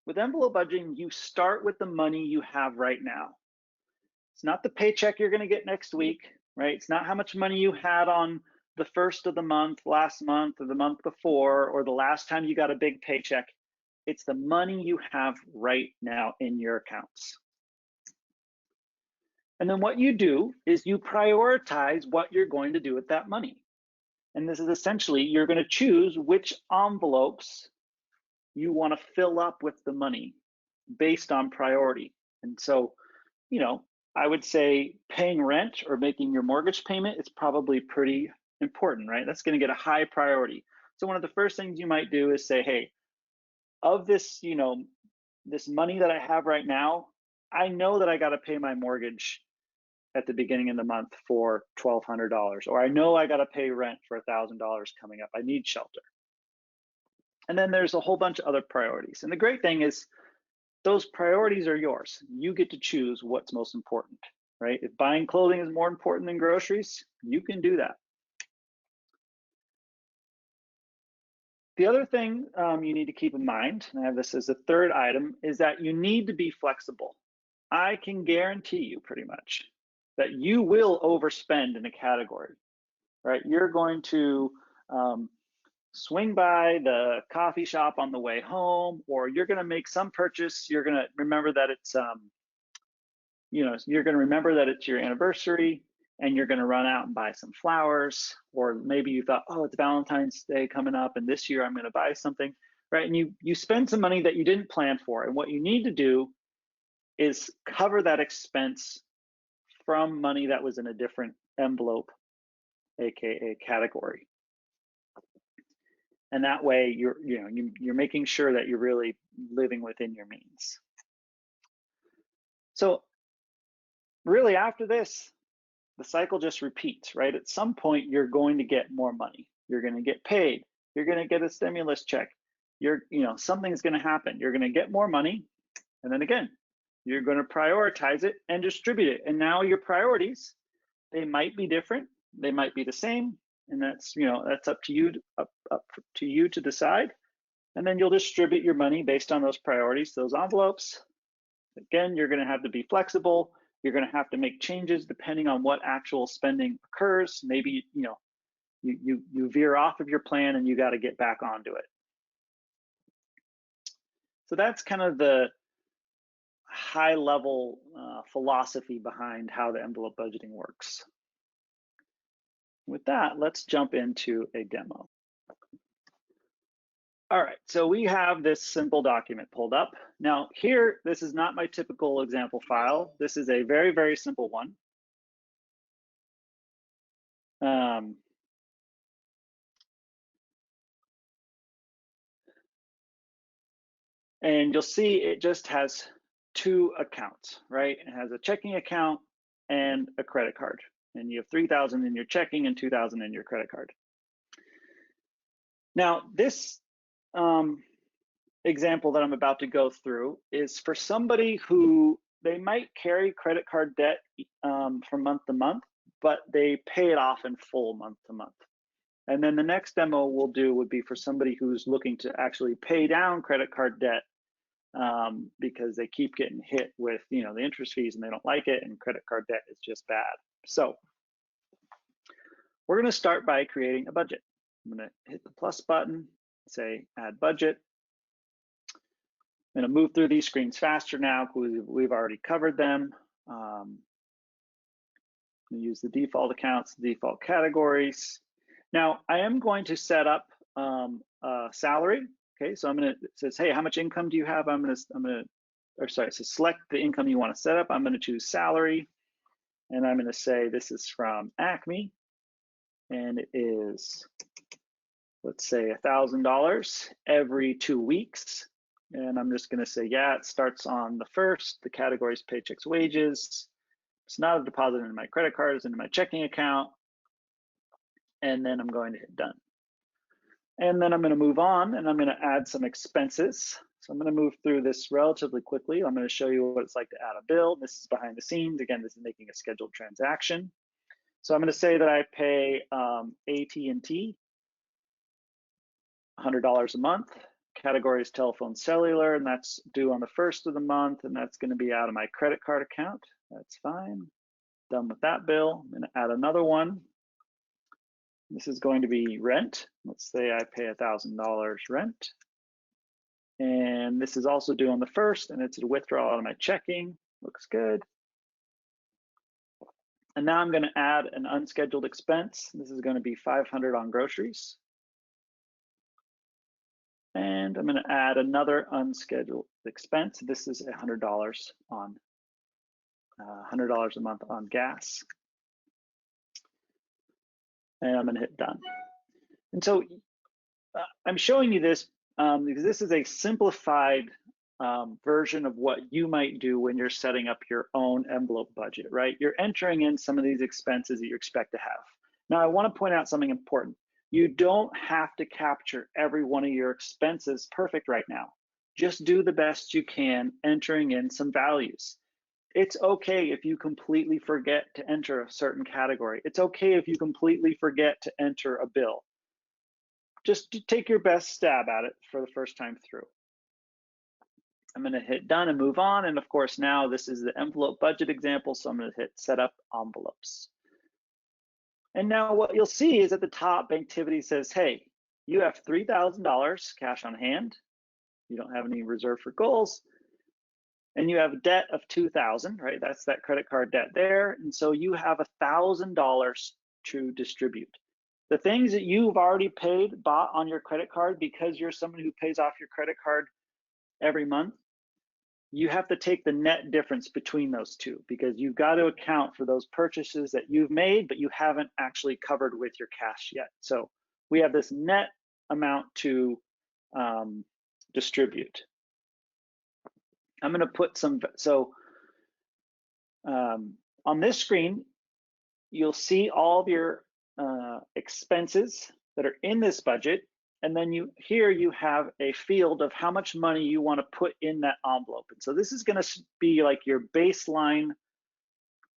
Speaker 1: with envelope budgeting, you start with the money you have right now. It's not the paycheck you're going to get next week, right? It's not how much money you had on the first of the month, last month, or the month before, or the last time you got a big paycheck. It's the money you have right now in your accounts. And then what you do is you prioritize what you're going to do with that money. And this is essentially, you're going to choose which envelopes you want to fill up with the money based on priority. And so, I would say paying rent or making your mortgage payment is probably pretty important, right? That's going to get a high priority. So one of the first things you might do is say, hey, of this, this money that I have right now, I know that I got to pay my mortgage at the beginning of the month for $1,200, or I know I got to pay rent for $1,000 coming up. I need shelter. And then there's a whole bunch of other priorities. And the great thing is those priorities are yours. You get to choose what's most important, right? If buying clothing is more important than groceries, you can do that. The other thing you need to keep in mind, and I have this as a third item, is that you need to be flexible. I can guarantee you pretty much that you will overspend in a category, right? You're going to swing by the coffee shop on the way home, or you're going to make some purchase. You're going to remember that it's, you're going to remember that it's your anniversary, and you're going to run out and buy some flowers. Or maybe you thought, oh, it's Valentine's Day coming up, and this year I'm going to buy something, right? And you spend some money that you didn't plan for. And what you need to do is cover that expense from money that was in a different envelope, aka category. And that way you're making sure that you're really living within your means. So really after this, the cycle just repeats, right? At some point you're going to get more money. You're going to get paid. You're going to get a stimulus check. Something's going to happen. You're going to get more money. And then again, you're going to prioritize it and distribute it. And now your priorities, they might be different. They might be the same. And that's up to you to decide. And then you'll distribute your money based on those priorities, those envelopes. Again, you're going to have to be flexible. You're going to have to make changes depending on what actual spending occurs. Maybe you veer off of your plan and you got to get back onto it. So that's kind of the high level philosophy behind how the envelope budgeting works. With that, let's jump into a demo. All right, so we have this simple document pulled up. Now here, this is not my typical example file. This is a very, very simple one. And you'll see it just has two accounts, right? It has a checking account and a credit card. And you have 3,000 in your checking and 2,000 in your credit card. Now, this example that I'm about to go through is for somebody who they might carry credit card debt from month to month, but they pay it off in full month to month. And then the next demo we'll do would be for somebody who's looking to actually pay down credit card debt because they keep getting hit with the interest fees and they don't like it, and credit card debt is just bad. So we're going to start by creating a budget. I'm going to hit the plus button, say add budget. I'm going to move through these screens faster now because we've already covered them. I'm going to use the default accounts, default categories. Now I am going to set up a salary. Okay, so I'm going to, it says, hey, how much income do you have? I'm going to so select the income you want to set up. I'm going to choose salary, and I'm going to say this is from Acme, and it is, let's say, $1,000 every 2 weeks. And I'm just going to say, yeah, it starts on the 1st. The category is paychecks, wages. It's not a deposit into my credit card, it's into my checking account. And then I'm going to hit done. And then I'm going to move on, and I'm going to add some expenses. So I'm going to move through this relatively quickly. I'm going to show you what it's like to add a bill. This is behind the scenes. Again, this is making a scheduled transaction. So I'm going to say that I pay AT&T $100 a month. Category is telephone cellular, and that's due on the 1st of the month, and that's going to be out of my credit card account. That's fine. Done with that bill. I'm going to add another one. This is going to be rent. Let's say I pay $1,000 rent. And this is also due on the 1st, and it's a withdrawal out of my checking. Looks good. And now I'm going to add an unscheduled expense. This is going to be $500 on groceries. And I'm going to add another unscheduled expense. This is $100 on $100 a month on gas. And I'm going to hit done. And so I'm showing you this because this is a simplified version of what you might do when you're setting up your own envelope budget, right? You're entering in some of these expenses that you expect to have. Now, I want to point out something important. You don't have to capture every one of your expenses perfect right now. Just do the best you can entering in some values. It's okay if you completely forget to enter a certain category. It's okay if you completely forget to enter a bill. Just take your best stab at it for the first time through. I'm going to hit done and move on. And of course, now this is the envelope budget example. So I'm going to hit set up envelopes. And now what you'll see is at the top, Banktivity says, hey, you have $3,000 cash on hand. You don't have any reserve for goals. And you have a debt of $2,000, right? That's that credit card debt there. And so you have $1,000 to distribute. The things that you've already bought on your credit card, because you're someone who pays off your credit card every month, you have to take the net difference between those two, because you've got to account for those purchases that you've made, but you haven't actually covered with your cash yet. So we have this net amount to distribute. I'm going to put some, on this screen, you'll see all of your expenses that are in this budget. And then here you have a field of how much money you want to put in that envelope. And so this is going to be like your baseline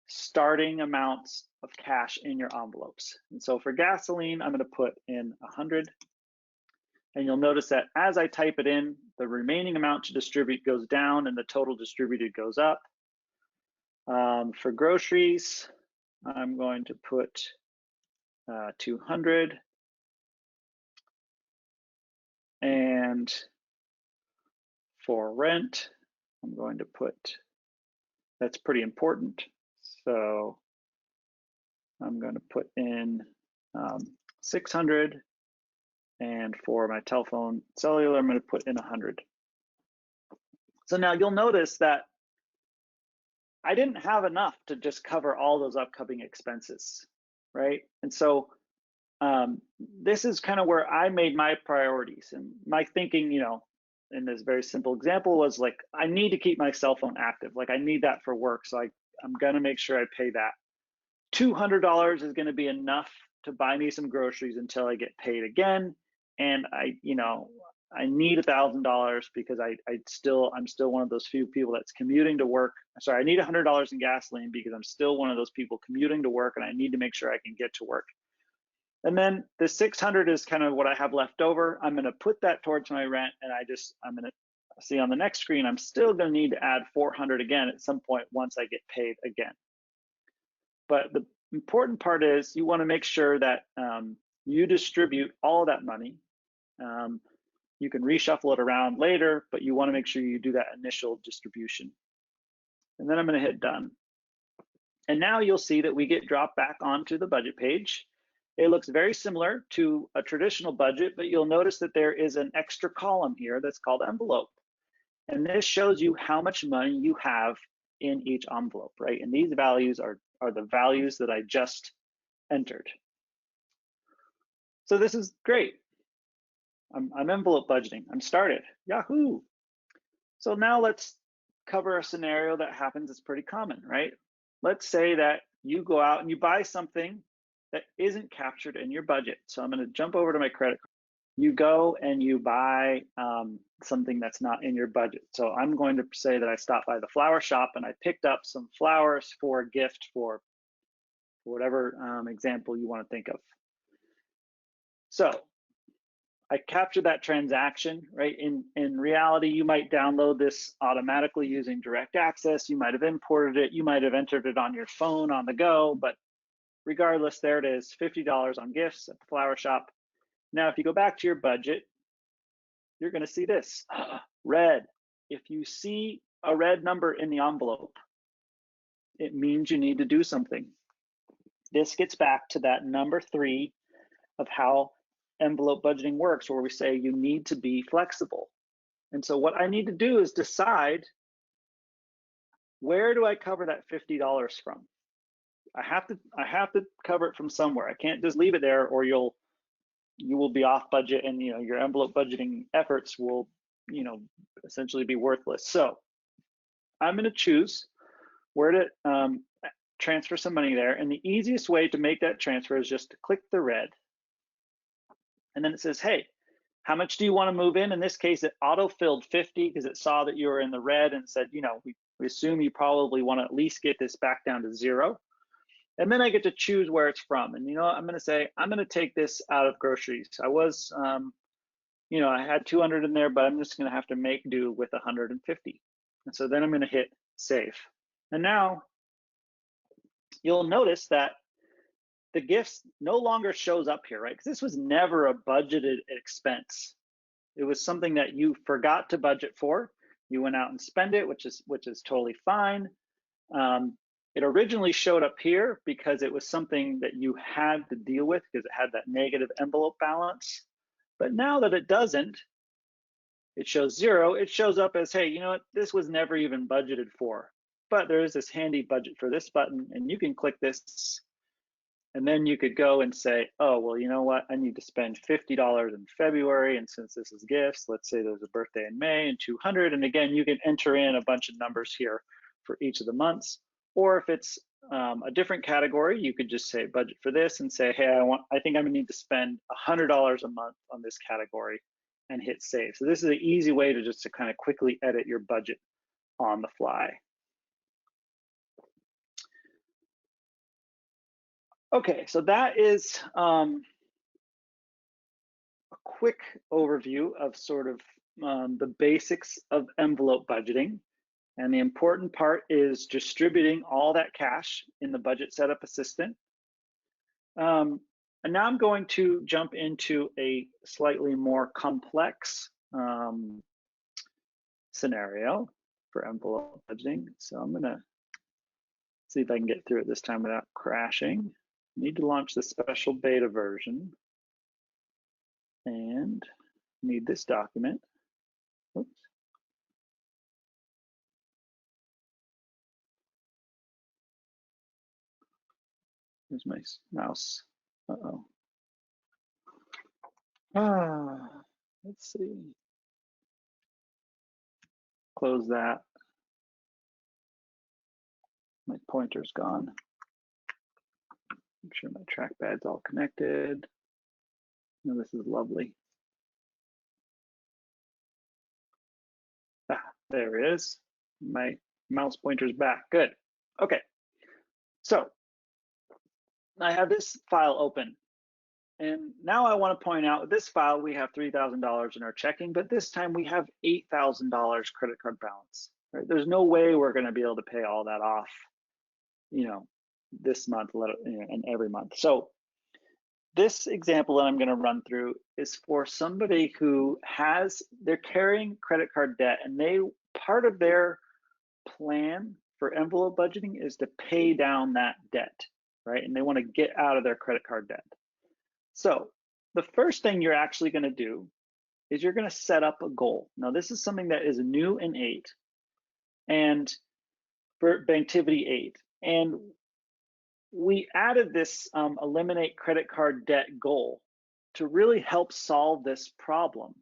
Speaker 1: starting amounts of cash in your envelopes. And so for gasoline, I'm going to put in 100. And you'll notice that as I type it in, the remaining amount to distribute goes down and the total distributed goes up. For groceries, I'm going to put 200. And for rent, I'm going to put, that's pretty important. So I'm going to put in 600. And for my telephone cellular, I'm going to put in 100. So now you'll notice that I didn't have enough to just cover all those upcoming expenses, right? And so this is kind of where I made my priorities, and my thinking, in this very simple example was like, I need to keep my cell phone active. Like I need that for work. So I'm going to make sure I pay that. $200 is going to be enough to buy me some groceries until I get paid again. And I need $1,000 because I'm still one of those few people that's commuting to work. Sorry, I need $100 in gasoline because I'm still one of those people commuting to work, and I need to make sure I can get to work. And then the 600 is kind of what I have left over. I'm going to put that towards my rent, and I'm going to see on the next screen, I'm still going to need to add 400 again at some point once I get paid again. But the important part is you want to make sure that you distribute all of that money. You can reshuffle it around later, but you want to make sure you do that initial distribution. And then I'm going to hit done. And now you'll see that we get dropped back onto the budget page. It looks very similar to a traditional budget, but you'll notice that there is an extra column here that's called envelope. And this shows you how much money you have in each envelope, right? And these values are the values that I just entered. So this is great. I'm envelope budgeting. I'm started. Yahoo! So now let's cover a scenario that happens. It's pretty common, right? Let's say that you go out and you buy something that isn't captured in your budget. So I'm going to jump over to my credit card. You go and you buy something that's not in your budget. So I'm going to say that I stopped by the flower shop and I picked up some flowers for a gift for whatever example you want to think of. So I captured that transaction, right? In reality, you might download this automatically using direct access. You might have imported it. You might have entered it on your phone on the go, but regardless, there it is, $50 on gifts at the flower shop. Now, if you go back to your budget, you're gonna see this, red. If you see a red number in the envelope, it means you need to do something. This gets back to that number 3 of how envelope budgeting works, where we say you need to be flexible. And so what I need to do is decide, where do I cover that $50 from? I have to cover it from somewhere. I can't just leave it there, or you will be off budget, and your envelope budgeting efforts will essentially be worthless. So I'm going to choose where to transfer some money there, and the easiest way to make that transfer is just to click the red. And then it says, hey, how much do you want to move in? In this case, it auto-filled 50 because it saw that you were in the red and said, we assume you probably want to at least get this back down to 0. And then I get to choose where it's from. And I'm going to say, I'm going to take this out of groceries. I was, I had 200 in there, but I'm just going to have to make do with 150. And so then I'm going to hit save. And now you'll notice that the gifts no longer shows up here, right? Because this was never a budgeted expense. It was something that you forgot to budget for. You went out and spent it, which is totally fine. It originally showed up here because it was something that you had to deal with because it had that negative envelope balance. But now that it doesn't, it shows 0. It shows up as, hey, you know what? This was never even budgeted for. But there is this handy budget for this button, and you can click this. And then you could go and say, oh, well, you know what? I need to spend $50 in February. And since this is gifts, let's say there's a birthday in May and 200. And again, you can enter in a bunch of numbers here for each of the months. Or if it's a different category, you could just say budget for this and say, hey, I think I'm gonna need to spend $100 a month on this category, and hit save. So this is an easy way to just kind of quickly edit your budget on the fly. Okay, so that is a quick overview of sort of the basics of envelope budgeting. And the important part is distributing all that cash in the budget setup assistant. And now I'm going to jump into a slightly more complex scenario for envelope budgeting. So I'm gonna see if I can get through it this time without crashing. Need to launch the special beta version, and need this document. Oops. Here's my mouse. Uh-oh. Let's see. Close that. My pointer's gone. Make sure my trackpad's all connected. Oh, this is lovely. There it is. My mouse pointer's back. Good. Okay. So I have this file open. And now I want to point out, this file, we have $3,000 in our checking, but this time we have $8,000 credit card balance. Right? There's no way we're going to be able to pay all that off, this month, and every month. So this example that I'm going to run through is for somebody who they're carrying credit card debt, and part of their plan for envelope budgeting is to pay down that debt, right? And they want to get out of their credit card debt. So the first thing you're actually going to do is you're going to set up a goal. Now, this is something that is new in 8 and for Banktivity 8. And we added this eliminate credit card debt goal to really help solve this problem.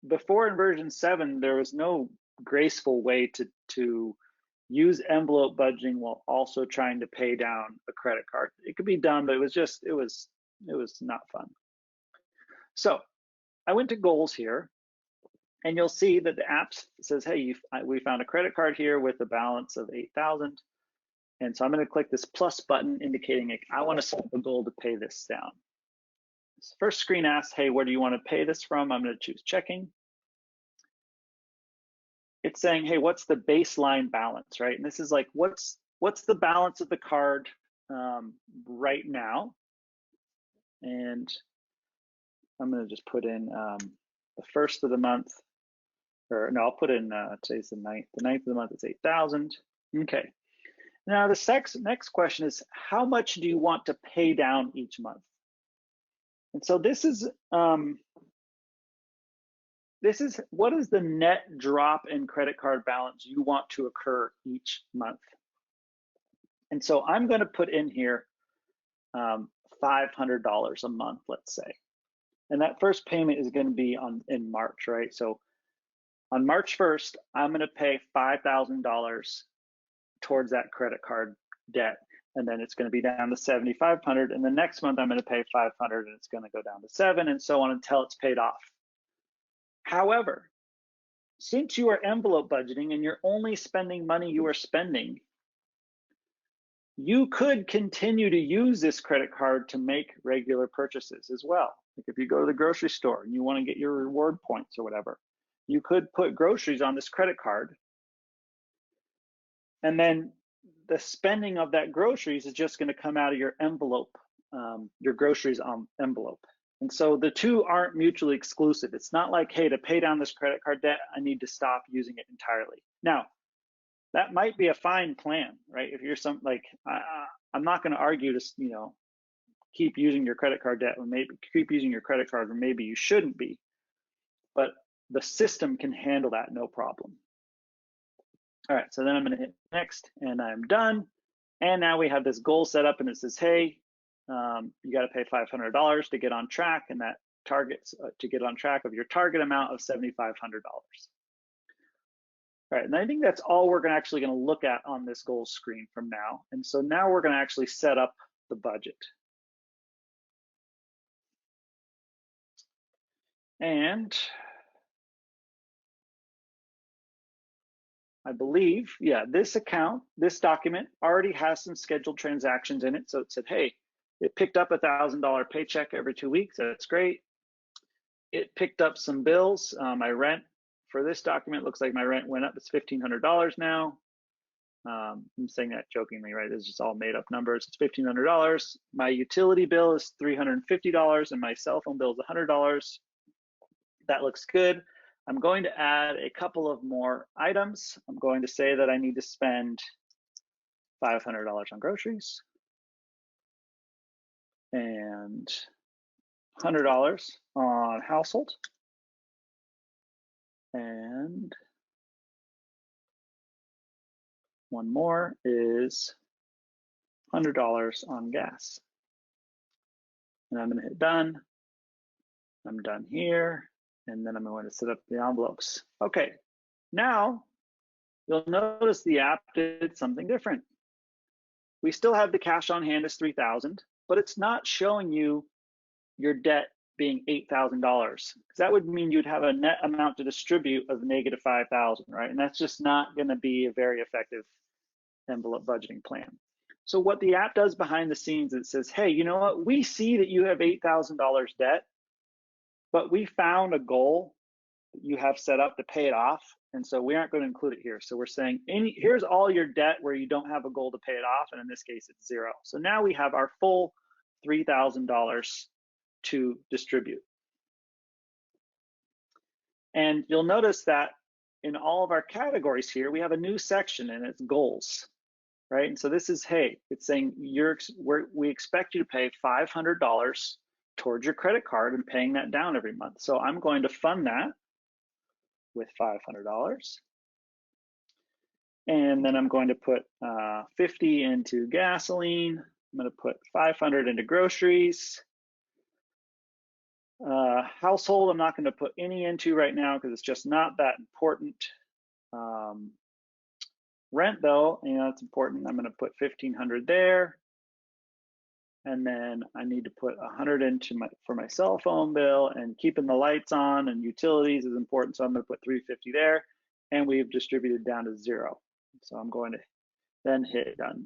Speaker 1: Before in version 7, there was no graceful way to use envelope budgeting while also trying to pay down a credit card. It could be done, but it was not fun. So I went to goals here, and you'll see that the app says, hey, we found a credit card here with a balance of 8,000. And so I'm going to click this plus button indicating I want to set a goal to pay this down. This first screen asks, hey, where do you want to pay this from? I'm going to choose checking. It's saying, hey, what's the baseline balance, right? And this is like, what's the balance of the card right now? And I'm going to just put in the first of the month, or no, I'll put in today's the 9th. The 9th of the month is 8,000. Okay. Now the next question is, how much do you want to pay down each month? And so this is what is the net drop in credit card balance you want to occur each month? And so I'm going to put in here $500 a month, let's say. And that first payment is going to be in March, right? So on March 1st, I'm going to pay $5,000 towards that credit card debt. And then it's going to be down to $7,500. And the next month I'm going to pay $500 and it's going to go down to $7,000 and so on until it's paid off. However, since you are envelope budgeting and you're only spending money you are spending, you could continue to use this credit card to make regular purchases as well. Like if you go to the grocery store and you want to get your reward points or whatever, you could put groceries on this credit card. And then the spending of that groceries is just going to come out of your envelope, your groceries envelope. And so the two aren't mutually exclusive. It's not like, hey, to pay down this credit card debt, I need to stop using it entirely. Now, that might be a fine plan, right? If you're I'm not going to argue to, keep using your credit card debt, or maybe keep using your credit card, or maybe you shouldn't be. But the system can handle that no problem. All right, so then I'm going to hit next, and I'm done. And now we have this goal set up, and it says, hey, you got to pay $500 to get on track, and that targets to get on track of your target amount of $7,500. All right, and I think that's all we're actually going to look at on this goals screen from now. And so now we're going to actually set up the budget. And I believe, yeah, this document already has some scheduled transactions in it. So it said, hey, it picked up a $1,000 paycheck every 2 weeks. That's great. It picked up some bills. My rent for this document looks like my rent went up. It's $1,500 now. I'm saying that jokingly, right? It's just all made up numbers. It's $1,500. My utility bill is $350 and my cell phone bill is $100. That looks good. I'm going to add a couple of more items. I'm going to say that I need to spend $500 on groceries and $100 on household, and one more is $100 on gas. And I'm going to hit done. I'm done here. And then I'm going to set up the envelopes. Okay, now you'll notice the app did something different. We still have the cash on hand as $3,000, but it's not showing you your debt being $8,000. Because that would mean you'd have a net amount to distribute of negative $5,000, right? And that's just not going to be a very effective envelope budgeting plan. So what the app does behind the scenes, it says, hey, you know what? We see that you have $8,000 debt, but we found a goal that you have set up to pay it off. And so we aren't going to include it here. So we're saying, here's all your debt where you don't have a goal to pay it off. And in this case, it's $0. So now we have our full $3,000 to distribute. And you'll notice that in all of our categories here, we have a new section and it's goals, right? And so this is, hey, it's saying we expect you to pay $500 towards your credit card and paying that down every month. So I'm going to fund that with $500. And then I'm going to put 50 into gasoline. I'm going to put 500 into groceries. Household, I'm not going to put any into right now because it's just not that important. Rent though, it's important. I'm going to put 1,500 there. And then I need to put 100 into for my cell phone bill, and keeping the lights on and utilities is important. So I'm going to put 350 there, and we've distributed down to 0. So I'm going to then hit done.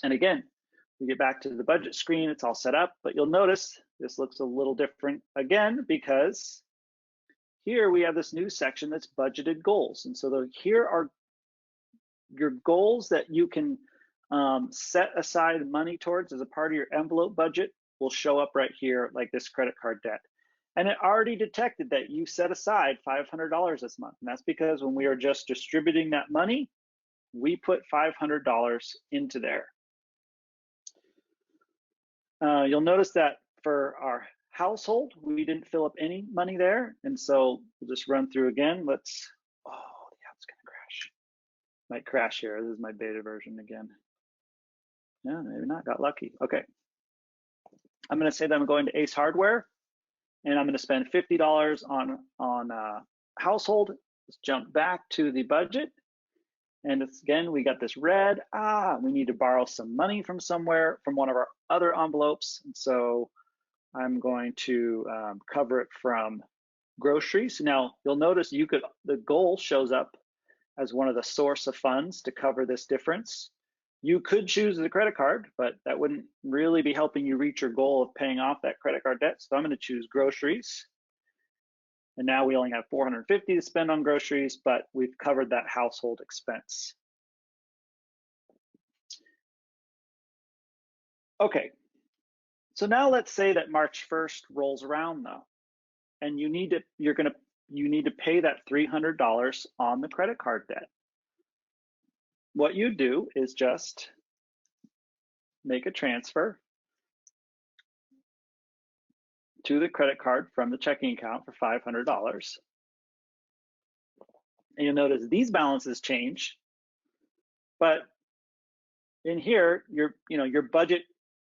Speaker 1: And again, we get back to the budget screen, it's all set up, but you'll notice this looks a little different again, because here we have this new section that's budgeted goals. And so here are your goals that you can set aside money towards as a part of your envelope budget will show up right here, like this credit card debt. And it already detected that you set aside $500 this month. And that's because when we are just distributing that money, we put $500 into there. You'll notice that for our household, we didn't fill up any money there. And so we'll just run through again. Oh, the app's gonna crash. Might crash here. This is my beta version again. Yeah, maybe not, got lucky. Okay. I'm gonna say that I'm going to Ace Hardware, and I'm gonna spend $50 on household. Let's jump back to the budget. And it's, again, we got this red, we need to borrow some money from somewhere, from one of our other envelopes. And so I'm going to cover it from groceries. Now you'll notice the goal shows up as one of the source of funds to cover this difference. You could choose the credit card, but that wouldn't really be helping you reach your goal of paying off that credit card debt. So I'm going to choose groceries. And now we only have $450 to spend on groceries, but we've covered that household expense. Okay, so now let's say that March 1st rolls around though, and you need to pay that $300 on the credit card debt. What you do is just make a transfer to the credit card from the checking account for $500. And you'll notice these balances change, but in here, your budget,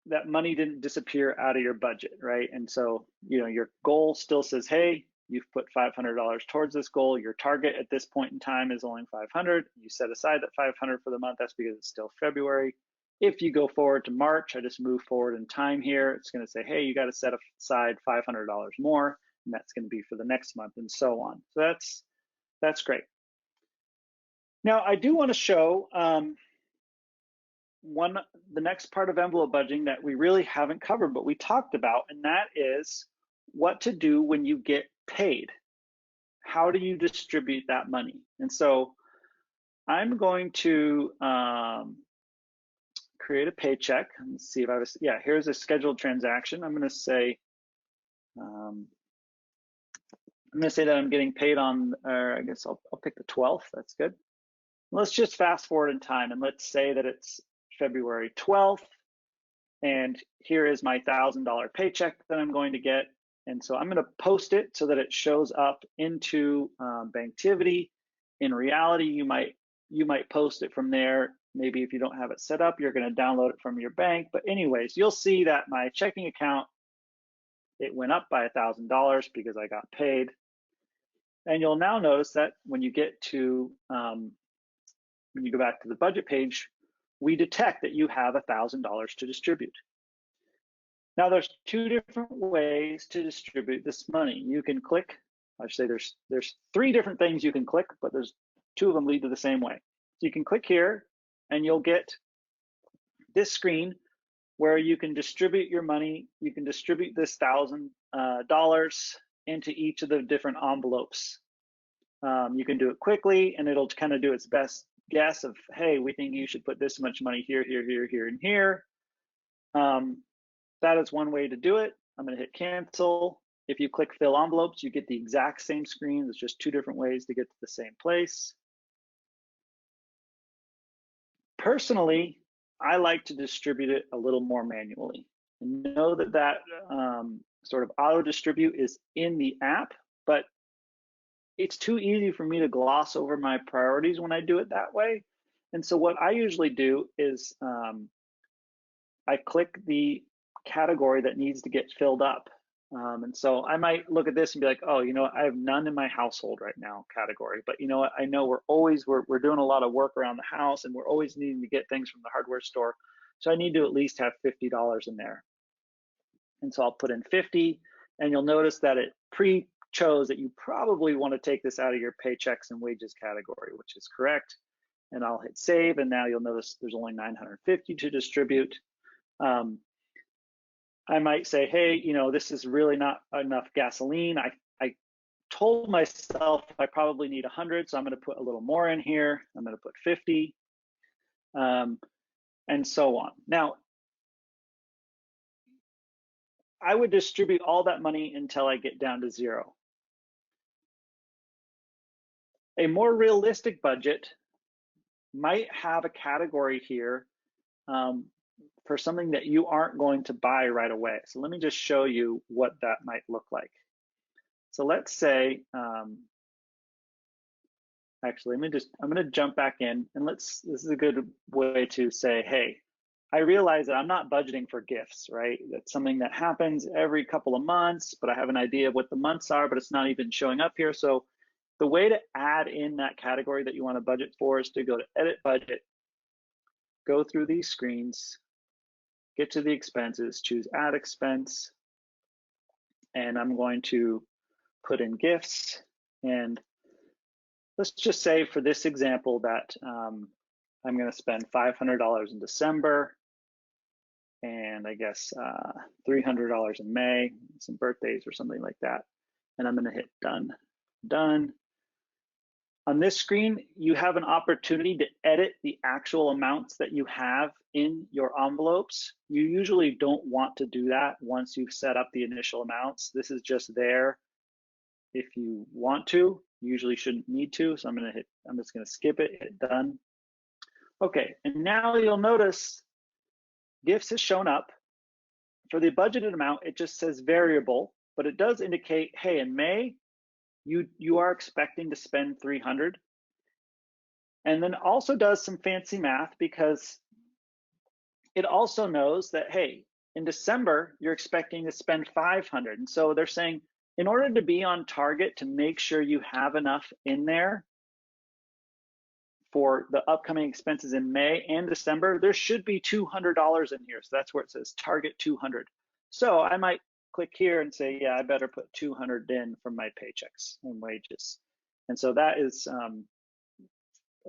Speaker 1: that money didn't disappear out of your budget, right? And so, your goal still says, hey, you've put $500 towards this goal. Your target at this point in time is only 500. You set aside that 500 for the month. That's because it's still February. If you go forward to March, I just move forward in time here. It's going to say, hey, you got to set aside $500 more, and that's going to be for the next month, and so on. So that's great. Now, I do want to show the next part of envelope budgeting that we really haven't covered, but we talked about, and that is what to do when you get paid. How do you distribute that money? And so I'm going to create a paycheck. Let's see if here's a scheduled transaction. I'm going to say, that I'm getting paid on, or I guess I'll pick the 12th. That's good. Let's just fast forward in time, and let's say that it's February 12th, and here is my $1,000 paycheck that I'm going to get. And so I'm going to post it so that it shows up into Banktivity. In reality, you might post it from there. Maybe if you don't have it set up, you're going to download it from your bank. But anyways, you'll see that my checking account, it went up by $1,000 because I got paid. And you'll now notice that when you get to, when you go back to the budget page, we detect that you have $1,000 to distribute. Now there's two different ways to distribute this money. You can click, I should say there's 3 different things you can click, but there's 2 of them lead to the same way. So you can click here and you'll get this screen where you can distribute your money. You can distribute this $1,000 into each of the different envelopes. You can do it quickly, and it'll kind of do its best guess of, hey, we think you should put this much money here, here, here, here, and here. That is one way to do it. I'm going to hit cancel. If you click fill envelopes, you get the exact same screen. There's just 2 different ways to get to the same place. Personally, I like to distribute it a little more manually. And know that that sort of auto distribute is in the app, but it's too easy for me to gloss over my priorities when I do it that way. And so what I usually do is I click the category that needs to get filled up. And so I might look at this and be like, oh, you know what, I have none in my household right now category, but you know what, I know we're doing a lot of work around the house and we're always needing to get things from the hardware store. So I need to at least have $50 in there. And so I'll put in 50, and you'll notice that it pre-chose that you probably want to take this out of your paychecks and wages category, which is correct. And I'll hit save, and now you'll notice there's only 950 to distribute. I might say, hey, you know, this is really not enough gasoline. I told myself I probably need 100, so I'm going to put a little more in here. I'm going to put 50, and so on. Now, I would distribute all that money until I get down to 0. A more realistic budget might have a category here for something that you aren't going to buy right away. So let me just show you what that might look like. So let's say, actually, I'm gonna jump back in and this is a good way to say, hey, I realize that I'm not budgeting for gifts, right? That's something that happens every couple of months, but I have an idea of what the months are, but it's not even showing up here. So the way to add in that category that you want to budget for is to go to Edit Budget, go through these screens, get to the expenses, choose Add Expense, and I'm going to put in gifts. And let's just say for this example that I'm going to spend $500 in December, and I guess $300 in May, some birthdays or something like that. And I'm going to hit done. Done. On this screen, you have an opportunity to edit the actual amounts that you have in your envelopes. You usually don't want to do that once you've set up the initial amounts. This is just there if you want to. You usually shouldn't need to, so I'm just going to skip it, hit done. Okay, and now you'll notice gifts has shown up. For the budgeted amount, it just says variable, but it does indicate, hey, in May, you are expecting to spend 300. And then also does some fancy math because it also knows that, hey, in December, you're expecting to spend 500. And so they're saying, in order to be on target to make sure you have enough in there for the upcoming expenses in May and December, there should be $200 in here. So that's where it says target 200. So I might click here and say, yeah, I better put 200 in from my paychecks and wages. And so that is,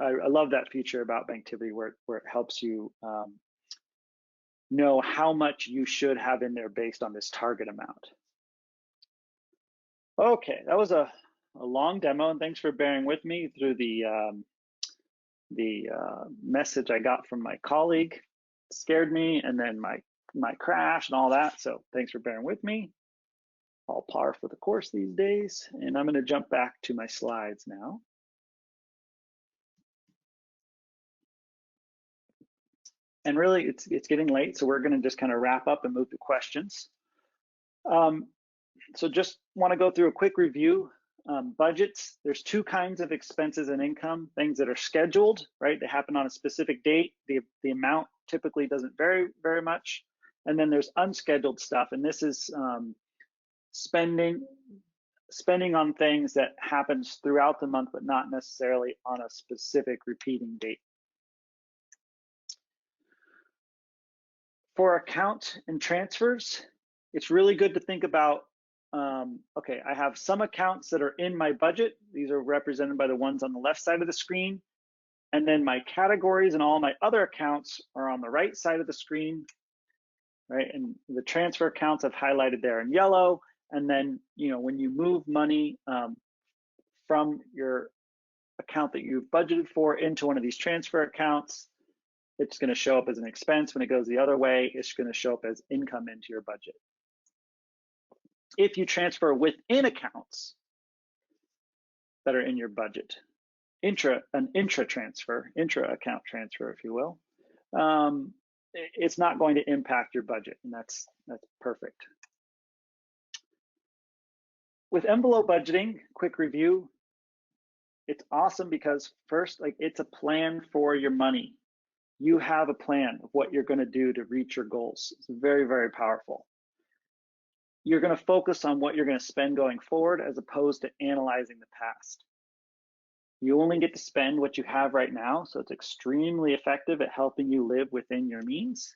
Speaker 1: I love that feature about Banktivity where it helps you know how much you should have in there based on this target amount. Okay, that was a long demo, and thanks for bearing with me through the message I got from my colleague. It scared me, and then my crash and all that. So thanks for bearing with me. All par for the course these days, and I'm going to jump back to my slides now. And really, it's getting late, so we're going to just kind of wrap up and move to questions. So just want to go through a quick review. Budgets, there's two kinds of expenses and income, things that are scheduled, right? They happen on a specific date. The amount typically doesn't vary very much. And then there's unscheduled stuff, and this is spending on things that happens throughout the month, but not necessarily on a specific repeating date. For account and transfers, it's really good to think about, okay, I have some accounts that are in my budget. These are represented by the ones on the left side of the screen. And then my categories and all my other accounts are on the right side of the screen, right? And the transfer accounts I've highlighted there in yellow. And then, you know, when you move money from your account that you've budgeted for into one of these transfer accounts, it's going to show up as an expense. When it goes the other way, it's going to show up as income into your budget. If you transfer within accounts that are in your budget, an intra-account transfer, if you will, it's not going to impact your budget, and that's perfect. With envelope budgeting, quick review, it's awesome because first, like, it's a plan for your money. You have a plan of what you're going to do to reach your goals. It's very, very powerful. You're going to focus on what you're going to spend going forward as opposed to analyzing the past. You only get to spend what you have right now, so it's extremely effective at helping you live within your means.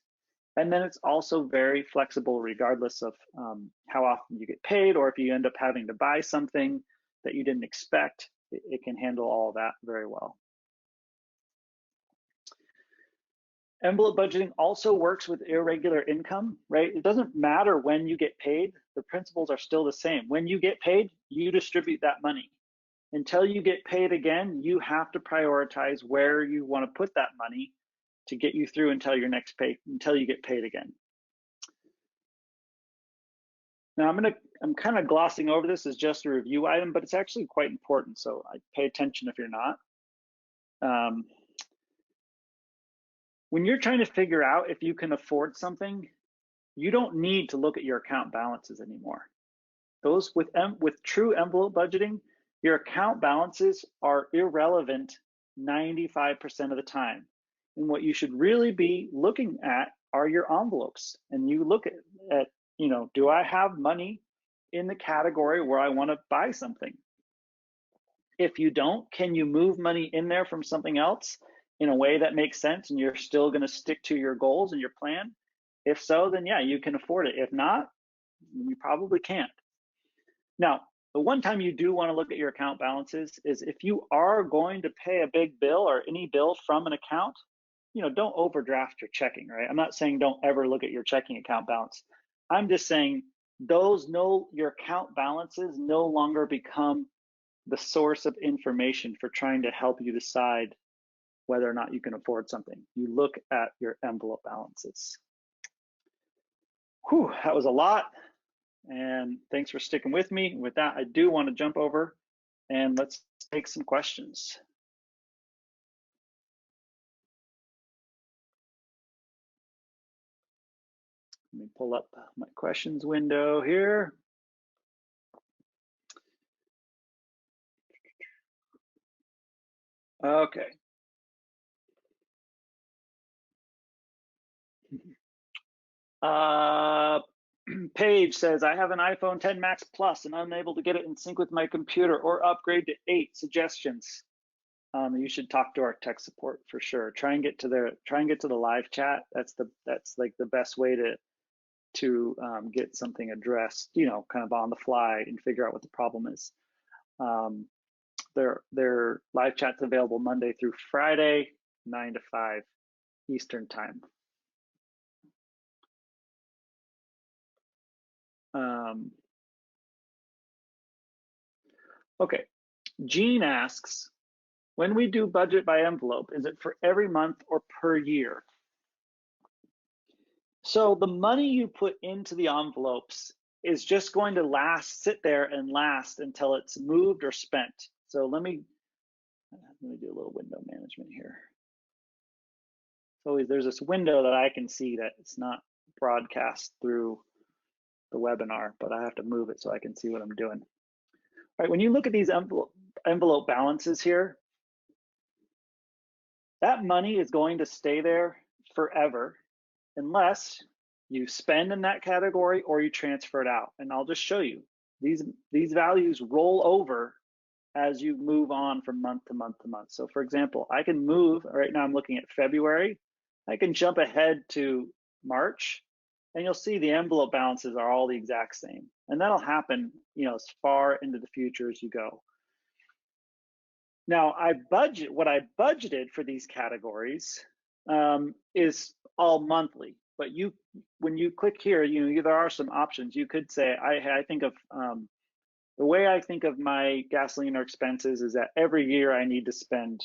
Speaker 1: And then it's also very flexible regardless of how often you get paid, or if you end up having to buy something that you didn't expect, it can handle all of that very well. Envelope budgeting also works with irregular income, right? It doesn't matter when you get paid, the principles are still the same. When you get paid, you distribute that money. Until you get paid again, you have to prioritize where you want to put that money to get you through until your next pay, until you get paid again. Now I'm kind of glossing over this as just a review item, but it's actually quite important, so I pay attention if you're not. When you're trying to figure out if you can afford something, you don't need to look at your account balances anymore. Those with true envelope budgeting, your account balances are irrelevant 95% of the time. And what you should really be looking at are your envelopes. And you look at, you know, do I have money in the category where I want to buy something? If you don't, can you move money in there from something else in a way that makes sense and you're still going to stick to your goals and your plan? If so, then yeah, you can afford it. If not, you probably can't. Now, the one time you do want to look at your account balances is if you are going to pay a big bill or any bill from an account, you know, don't overdraft your checking, right? I'm not saying don't ever look at your checking account balance. I'm just saying your account balances no longer become the source of information for trying to help you decide whether or not you can afford something. You look at your envelope balances. Whew, that was a lot. And thanks for sticking with me. With that, I do want to jump over and let's take some questions. Let me pull up my questions window here. Okay. Paige says, I have an iPhone 10 Max Plus and unable to get it in sync with my computer or upgrade to 8. Suggestions. You should talk to our tech support for sure. Try and get to the live chat. That's like the best way to get something addressed, you know, kind of on the fly and figure out what the problem is. Their live chat's available Monday through Friday, 9 to 5 Eastern time. Okay, Jean asks, when we do budget by envelope, is it for every month or per year? So the money you put into the envelopes is just going to sit there and last until it's moved or spent. So let me do a little window management here. So there's this window that I can see that it's not broadcast through the webinar, but I have to move it so I can see what I'm doing. All right, when you look at these envelope balances here, that money is going to stay there forever unless you spend in that category or you transfer it out. And I'll just show you. These values roll over as you move on from month to month to month. So for example, I can move, right now I'm looking at February, I can jump ahead to March, and you'll see the envelope balances are all the exact same. And that'll happen, you know, as far into the future as you go. Now, what I budgeted for these categories is all monthly. But when you click here, you know, there are some options. You could say, I think of the way I think of my gasoline or expenses is that every year I need to spend,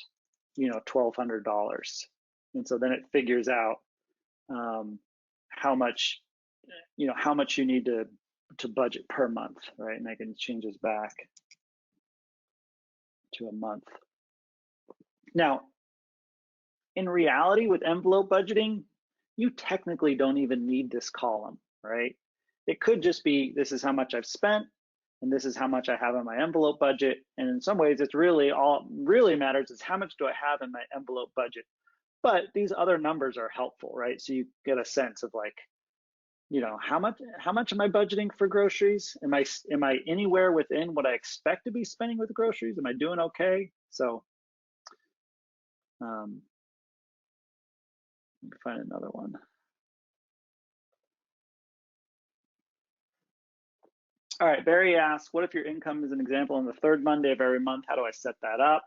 Speaker 1: you know, $1,200, and so then it figures out how much you need to budget per month, right? And I can change this back to a month. Now, in reality, with envelope budgeting, you technically don't even need this column, right? It could just be, this is how much I've spent, and this is how much I have in my envelope budget. And in some ways, it's really all really matters is how much do I have in my envelope budget. But these other numbers are helpful, right? So you get a sense of like, you know, how much am I budgeting for groceries? Am I anywhere within what I expect to be spending with groceries? Am I doing okay? So let me find another one. All right, Barry asks, what if your income is an example on the third Monday of every month? How do I set that up?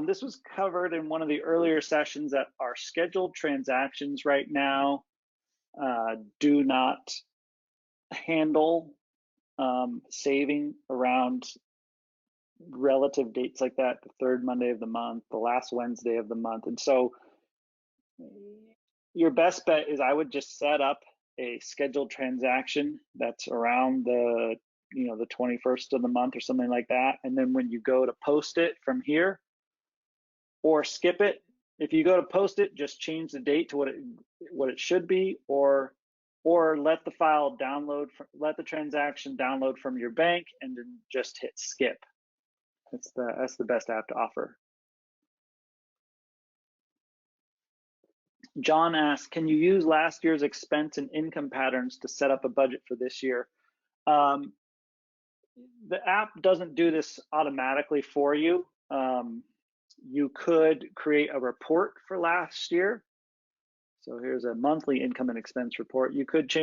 Speaker 1: This was covered in one of the earlier sessions that our scheduled transactions right now do not handle saving around relative dates like that, the third Monday of the month, the last Wednesday of the month. And so your best bet is I would just set up a scheduled transaction that's around the, you know, the 21st of the month or something like that. And then when you go to post it from here or skip it, if you go to post it, just change the date to what it should be, or let the file download, let the transaction download from your bank and then just hit skip. That's the best app to offer. John asks, can you use last year's expense and income patterns to set up a budget for this year? The app doesn't do this automatically for you. You could create a report for last year. So here's a monthly income and expense report. You could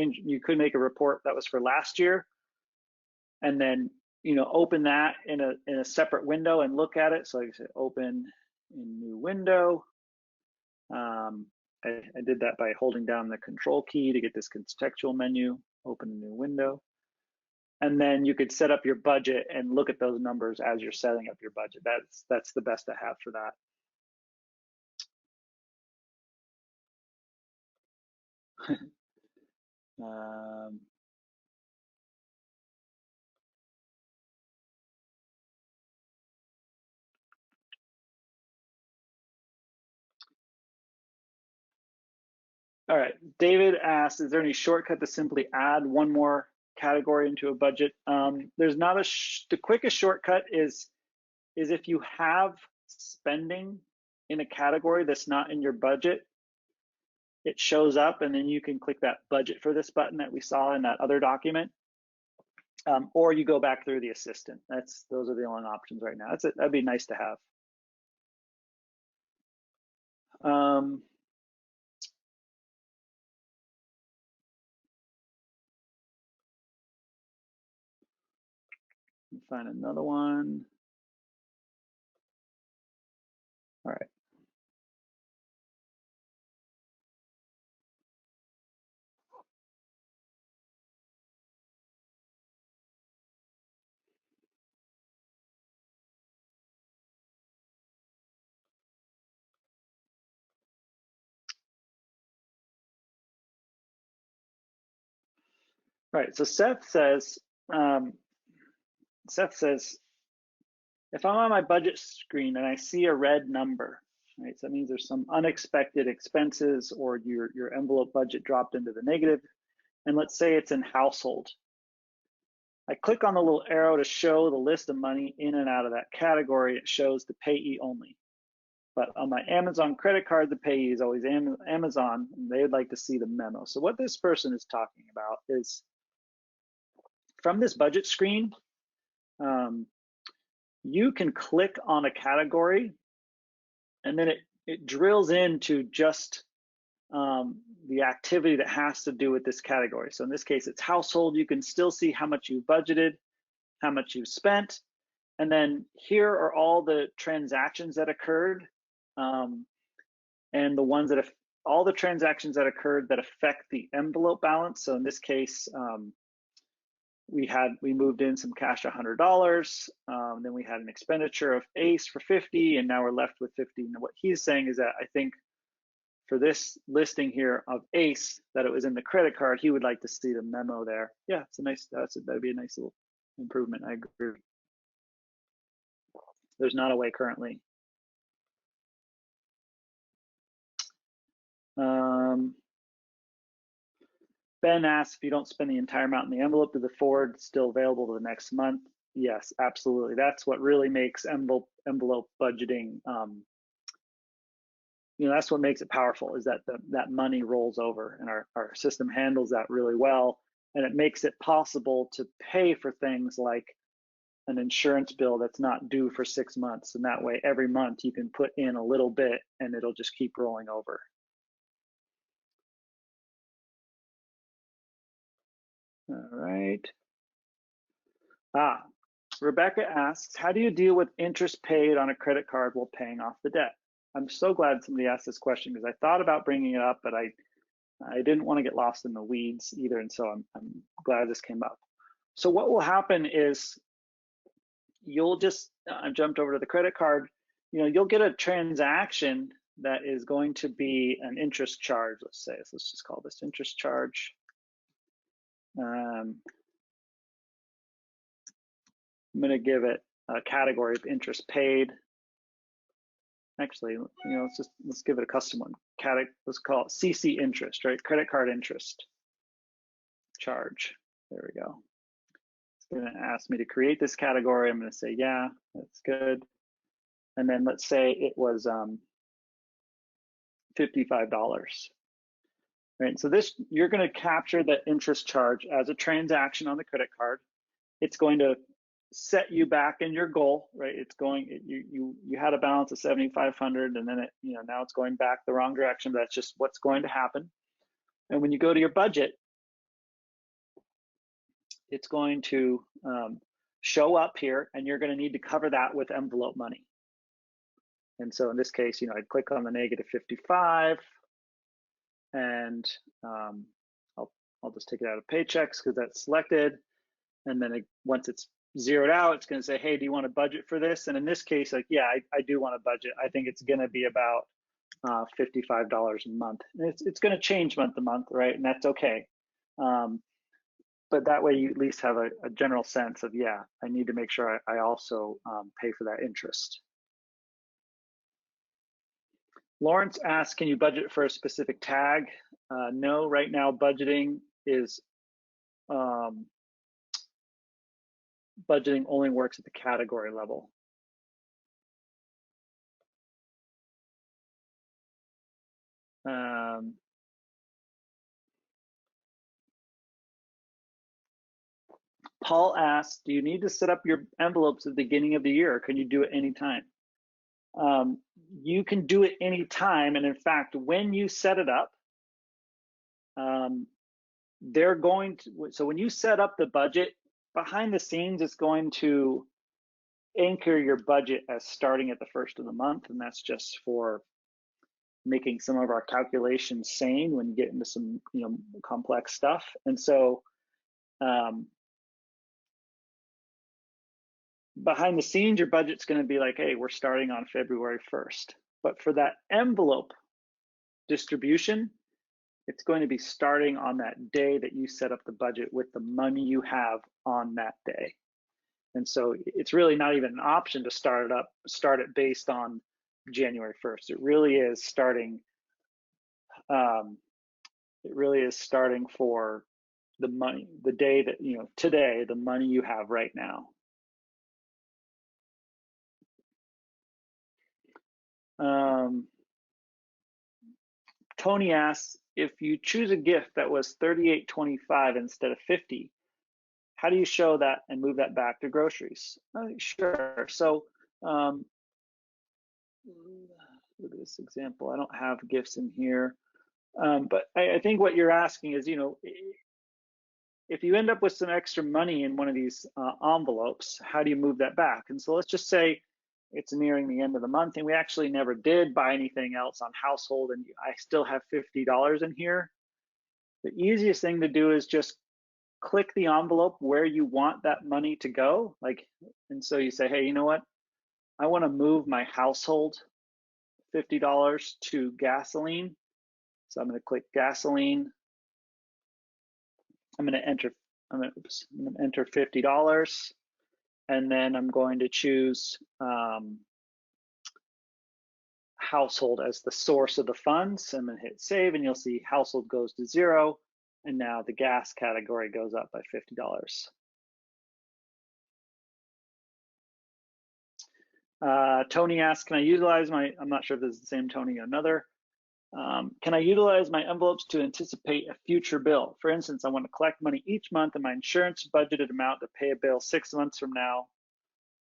Speaker 1: make a report that was for last year, and then, you know, open that in a separate window and look at it. So like I said, open in new window. I did that by holding down the control key to get this contextual menu, open a new window. And then you could set up your budget and look at those numbers as you're setting up your budget. That's the best I have for that. All right, David asks, is there any shortcut to simply add one more category into a budget? There's not the quickest shortcut is if you have spending in a category that's not in your budget, it shows up and then you can click that budget for this button that we saw in that other document. Or you go back through the assistant. Those are the only options right now. That'd be nice to have. Let me find another one. All right. Right, so Seth says, if I'm on my budget screen and I see a red number, right, so that means there's some unexpected expenses or your envelope budget dropped into the negative, and let's say it's in household. I click on the little arrow to show the list of money in and out of that category. It shows the payee only. But on my Amazon credit card, the payee is always Amazon, and they would like to see the memo. So what this person is talking about is from this budget screen, you can click on a category and then it drills into just the activity that has to do with this category. So in this case, it's household. You can still see how much you budgeted, how much you've spent, and then here are all the transactions that occurred, and the ones that have all the transactions that occurred that affect the envelope balance. So in this case, we moved in some cash, $100. Then we had an expenditure of ACE for 50, and now we're left with 50. And what he's saying is that I think for this listing here of ACE, that it was in the credit card, he would like to see the memo there. Yeah, it's a nice. That'd be a nice little improvement. I agree. There's not a way currently. Ben asks, if you don't spend the entire amount in the envelope, do the forward still available to the next month? Yes, absolutely. That's what really makes envelope budgeting, that's what makes it powerful, is that that money rolls over, and our system handles that really well. And it makes it possible to pay for things like an insurance bill that's not due for 6 months. And that way, every month you can put in a little bit and it'll just keep rolling over. All right. Rebecca asks, how do you deal with interest paid on a credit card while paying off the debt? I'm so glad somebody asked this question, because I thought about bringing it up, but I didn't want to get lost in the weeds either. And so I'm glad this came up. So what will happen is you'll just, I jumped over to the credit card, you'll get a transaction that is going to be an interest charge, let's say. So let's just call this interest charge. I'm going to give it a category of interest paid. Actually, let's give it a custom one. Let's call it CC interest, right? Credit card interest charge. There we go. It's going to ask me to create this category. I'm going to say, yeah, that's good. And then let's say it was $55. Right. So this, you're going to capture the interest charge as a transaction on the credit card. It's going to set you back in your goal, right? It's going, you had a balance of 7,500, and then it, now it's going back the wrong direction. But that's just what's going to happen. And when you go to your budget, it's going to show up here, and you're going to need to cover that with envelope money. And so in this case, I'd click on the -55, and I'll just take it out of Paychecks because that's selected. And then once it's zeroed out, it's going to say, hey, do you want to budget for this? And in this case, like, yeah, I do want to budget. I think it's going to be about $55 a month. And it's going to change month to month, right? And that's okay. But that way you at least have a general sense of, yeah, I need to make sure I also pay for that interest. Lawrence asks, can you budget for a specific tag? No, right now budgeting is, budgeting only works at the category level. Paul asks, do you need to set up your envelopes at the beginning of the year, or can you do it anytime? You can do it anytime, and in fact, when you set it up, they're going to, so when you set up the budget, behind the scenes, it's going to anchor your budget as starting at the first of the month, and that's just for making some of our calculations sane when you get into some complex stuff. And so behind the scenes, your budget's going to be like, hey, we're starting on February 1st. But for that envelope distribution, it's going to be starting on that day that you set up the budget with the money you have on that day. And so it's really not even an option to start it based on January 1st. It really is starting. It really is starting for the money, the day that, today, the money you have right now. Tony asks, if you choose a gift that was $38.25 instead of $50, how do you show that and move that back to groceries? Sure. So look at this example. I don't have gifts in here, but I think what you're asking is, if you end up with some extra money in one of these envelopes, how do you move that back? And so let's just say it's nearing the end of the month, and we actually never did buy anything else on household, and I still have $50 in here. The easiest thing to do is just click the envelope where you want that money to go. And so you say, hey, you know what? I want to move my household $50 to gasoline. So I'm going to click gasoline. I'm going to enter $50. And then I'm going to choose household as the source of the funds. I'm going to hit save, and you'll see household goes to 0. And now the gas category goes up by $50. Tony asks, can I utilize my, I'm not sure if this is the same Tony or another. Can I utilize my envelopes to anticipate a future bill? For instance, I want to collect money each month and my insurance budgeted amount to pay a bill 6 months from now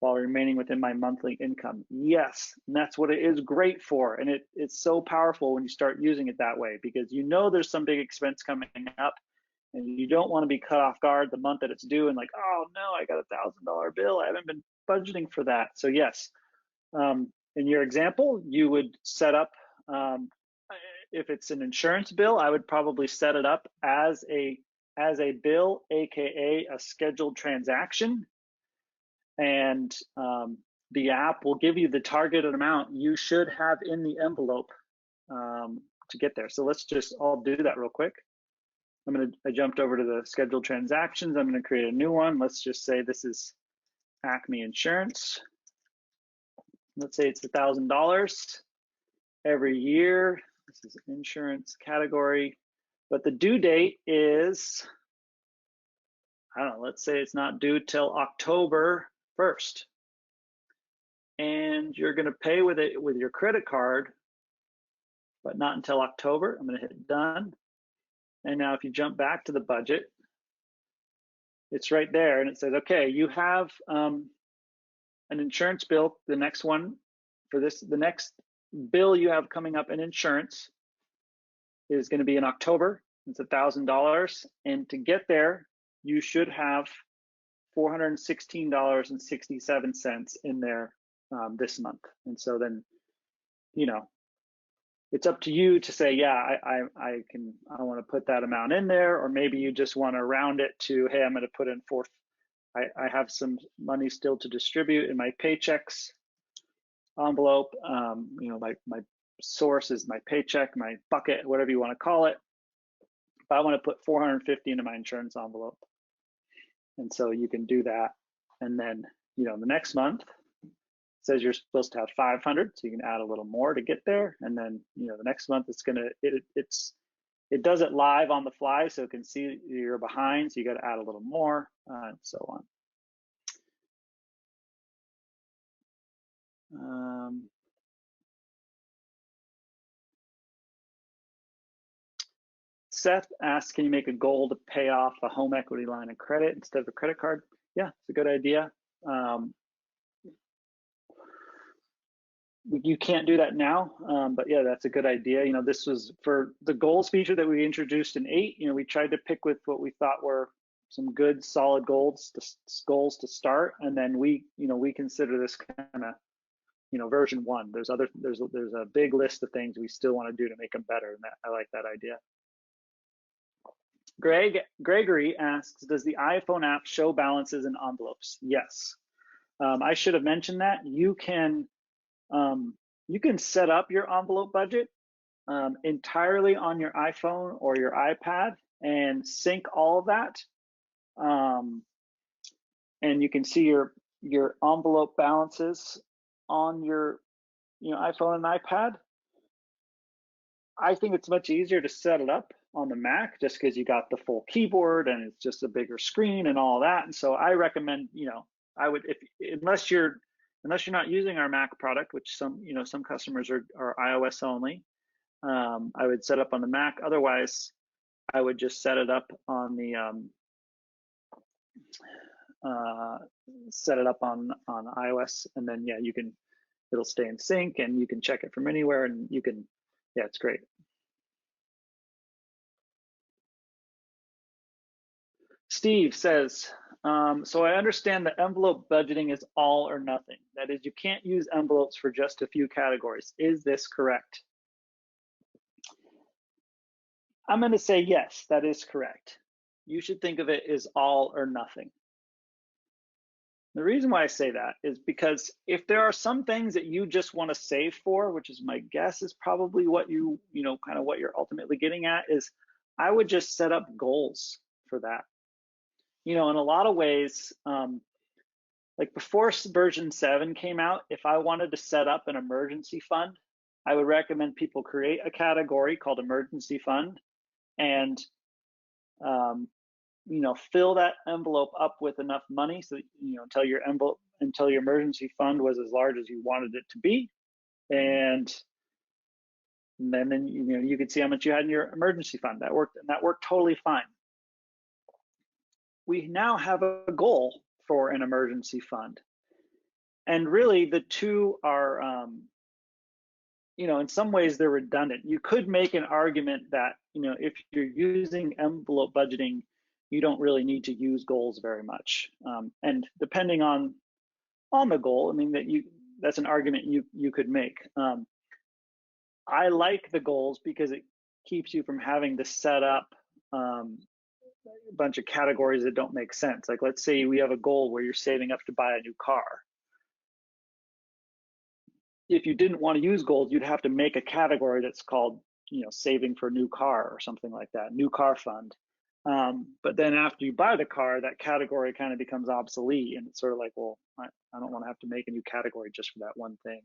Speaker 1: while remaining within my monthly income. Yes, and that's what it is great for. And it's so powerful when you start using it that way, because you know there's some big expense coming up and you don't want to be cut off guard the month that it's due and like, oh no, I got a $1,000 bill. I haven't been budgeting for that. So yes, in your example, you would set up, if it's an insurance bill, I would probably set it up as a bill, aka a scheduled transaction, and the app will give you the targeted amount you should have in the envelope to get there. So let's just all do that real quick. I jumped over to the scheduled transactions. I'm going to create a new one. Let's just say this is Acme Insurance. Let's say it's $1,000 every year. This is insurance category, but the due date is, I don't know, let's say it's not due till October 1st. And you're gonna pay with it with your credit card, but not until October. I'm gonna hit done. And now if you jump back to the budget, it's right there and it says, okay, you have an insurance bill, the next one for this, the next bill you have coming up in insurance is going to be in October. It's $1,000, and to get there, you should have $416.67 in there this month. And so then, you know, it's up to you to say, yeah, I want to put that amount in there, or maybe you just want to round it to, hey, I'm going to put in I have some money still to distribute in my paychecks envelope. You know, my source is my paycheck, my bucket, whatever you want to call it. But I want to put 450 into my insurance envelope. And so you can do that. And then, you know, the next month says you're supposed to have 500, so you can add a little more to get there. And then, you know, the next month it's gonna, it does it live on the fly, so it can see you're behind, so you got to add a little more, and so on. Seth asks, can you make a goal to pay off a home equity line of credit instead of a credit card? Yeah, it's a good idea. You can't do that now, but yeah, that's a good idea. You know, this was for the goals feature that we introduced in 8. You know, we tried to pick with what we thought were some good, solid goals to start, and then we consider this kind of, you know, version 1. There's a big list of things we still want to do to make them better, and I like that idea. Gregory asks, does the iPhone app show balances in envelopes? Yes. I should have mentioned that. You can set up your envelope budget entirely on your iPhone or your iPad and sync all of that. And you can see your envelope balances on your iPhone and iPad. I think it's much easier to set it up on the Mac just because you got the full keyboard and it's just a bigger screen and all that. And so I recommend, I would, unless you're not using our Mac product, which some customers are iOS only, I would set up on the Mac. Otherwise, I would just set it up on the set it up on iOS, and then it'll stay in sync and you can check it from anywhere, and it's great. Steve says, so I understand that envelope budgeting is all or nothing. That is, you can't use envelopes for just a few categories. Is this correct? I'm going to say yes, that is correct. You should think of it as all or nothing. The reason why I say that is because if there are some things that you just want to save for, which is my guess is probably what kind of what you're ultimately getting at, is I would just set up goals for that. In a lot of ways, like before version 7 came out, if I wanted to set up an emergency fund, I would recommend people create a category called emergency fund and fill that envelope up with enough money so that, until your emergency fund was as large as you wanted it to be, and then you could see how much you had in your emergency fund. That worked, and that worked totally fine. We now have a goal for an emergency fund, and really the two are, in some ways they're redundant. You could make an argument that, if you're using envelope budgeting, you don't really need to use goals very much. And depending on the goal, that's an argument you could make. I like the goals because it keeps you from having to set up a bunch of categories that don't make sense. Like, let's say we have a goal where you're saving up to buy a new car. If you didn't want to use goals, you'd have to make a category that's called, saving for a new car or something like that, new car fund. But then after you buy the car, that category kind of becomes obsolete, and it's sort of like, well, I don't want to have to make a new category just for that one thing.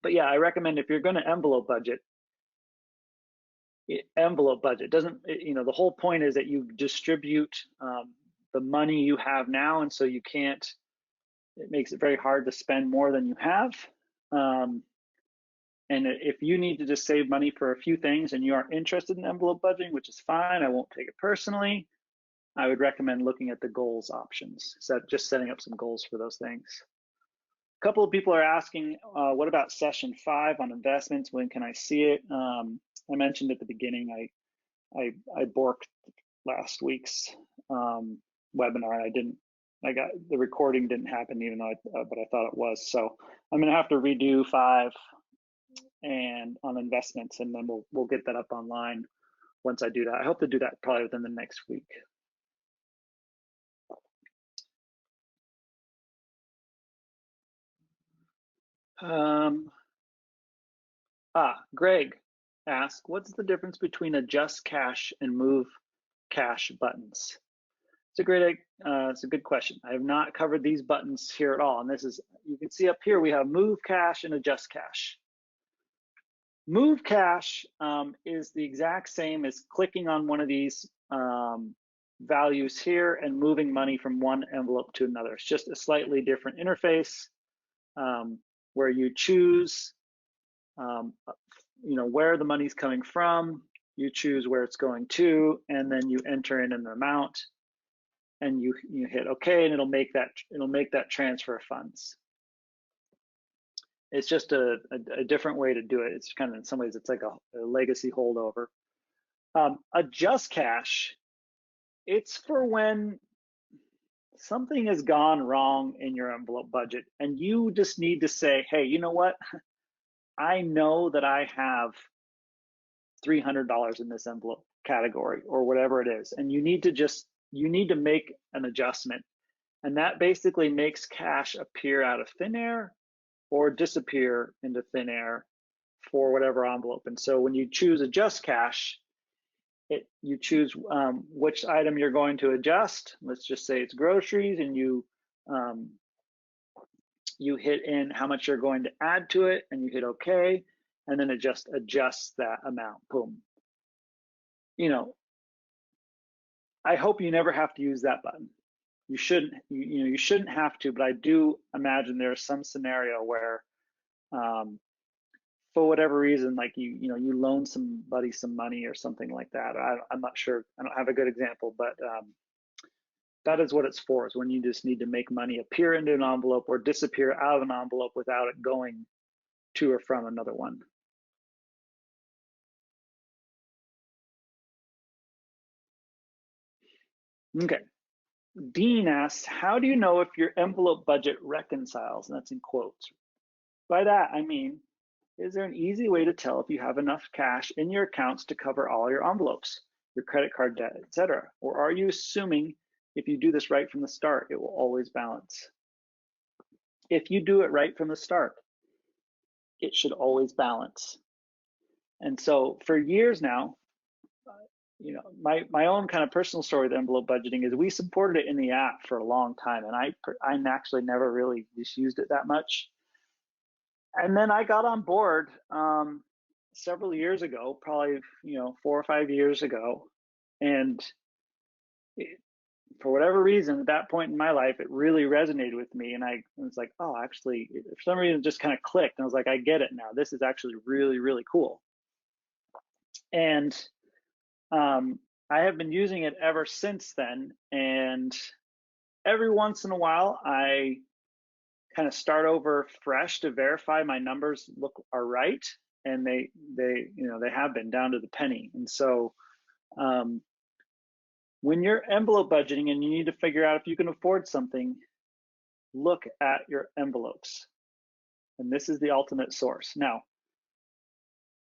Speaker 1: But yeah, I recommend if you're going to envelope budget, doesn't, the whole point is that you distribute the money you have now, and so you can't, it makes it very hard to spend more than you have. And if you need to just save money for a few things and you aren't interested in envelope budgeting, which is fine, I won't take it personally, I would recommend looking at the goals options. So just setting up some goals for those things. A couple of people are asking, what about session 5 on investments? When can I see it? I mentioned at the beginning, I borked last week's webinar. The recording didn't happen, even though but I thought it was. So I'm gonna have to redo 5 and on investments, and then we'll get that up online once I do that. I hope to do that probably within the next week. Greg asked, what's the difference between adjust cash and move cash buttons? It's a good question. I have not covered these buttons here at all. And this is, you can see up here, we have move cash and adjust cash. Move cash is the exact same as clicking on one of these values here and moving money from one envelope to another. It's just a slightly different interface where you choose where the money's coming from, you choose where it's going to, and then you enter in an amount, and you hit OK, and it'll make that transfer of funds. It's just a different way to do it. It's kind of, in some ways, it's like a legacy holdover. Adjust cash, it's for when something has gone wrong in your envelope budget, and you just need to say, hey, you know what? I know that I have $300 in this envelope category or whatever it is, and you need to make an adjustment, and that basically makes cash appear out of thin air or disappear into thin air for whatever envelope. And so when you choose adjust cash, you choose which item you're going to adjust. Let's just say it's groceries, and you hit in how much you're going to add to it, and you hit OK, and then it just adjusts that amount. Boom. I hope you never have to use that button. You shouldn't have to, but I do imagine there's some scenario where, for whatever reason, like you loan somebody some money or something like that. I'm not sure. I don't have a good example, but that is what it's for. Is when you just need to make money appear into an envelope or disappear out of an envelope without it going to or from another one. Okay. Dean asks, how do you know if your envelope budget reconciles? And that's in quotes. By that, I mean, is there an easy way to tell if you have enough cash in your accounts to cover all your envelopes, your credit card debt, etc.? Or are you assuming if you do this right from the start, it will always balance? If you do it right from the start, it should always balance. And so for years now, my own kind of personal story with envelope budgeting is we supported it in the app for a long time, and I actually never really just used it that much. And then I got on board several years ago, probably 4 or 5 years ago, And for whatever reason, at that point in my life, it really resonated with me. And I was like, oh, actually, for some reason, it just kind of clicked. And I was like, I get it now. This is actually really, really cool. And I have been using it ever since then. And every once in a while, I kind of start over fresh to verify my numbers are right. And they have been down to the penny. And so when you're envelope budgeting and you need to figure out if you can afford something, look at your envelopes. And this is the ultimate source. Now,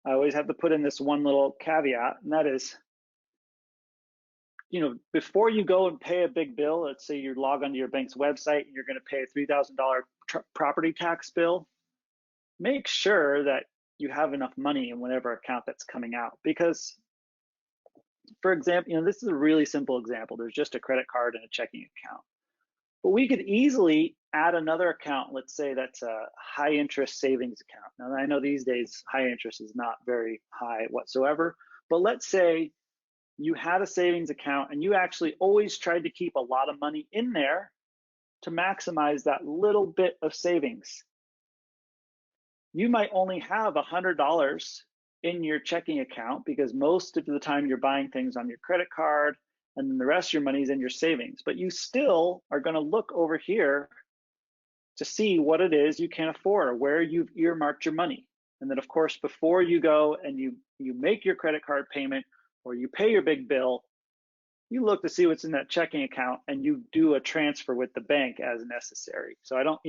Speaker 1: I always have to put in this one little caveat, and that is, before you go and pay a big bill, let's say you log onto your bank's website and you're going to pay a $3,000 property tax bill, make sure that you have enough money in whatever account that's coming out. Because, for example, this is a really simple example. There's just a credit card and a checking account. But we could easily add another account. Let's say that's a high interest savings account. Now, I know these days high interest is not very high whatsoever, but let's say you had a savings account and you actually always tried to keep a lot of money in there to maximize that little bit of savings. You might only have $100 in your checking account because most of the time you're buying things on your credit card, and then the rest of your money is in your savings. But you still are going to look over here to see what it is you can afford or where you've earmarked your money. And then, of course, before you go and you make your credit card payment or you pay your big bill, you look to see what's in that checking account and you do a transfer with the bank as necessary. So I don't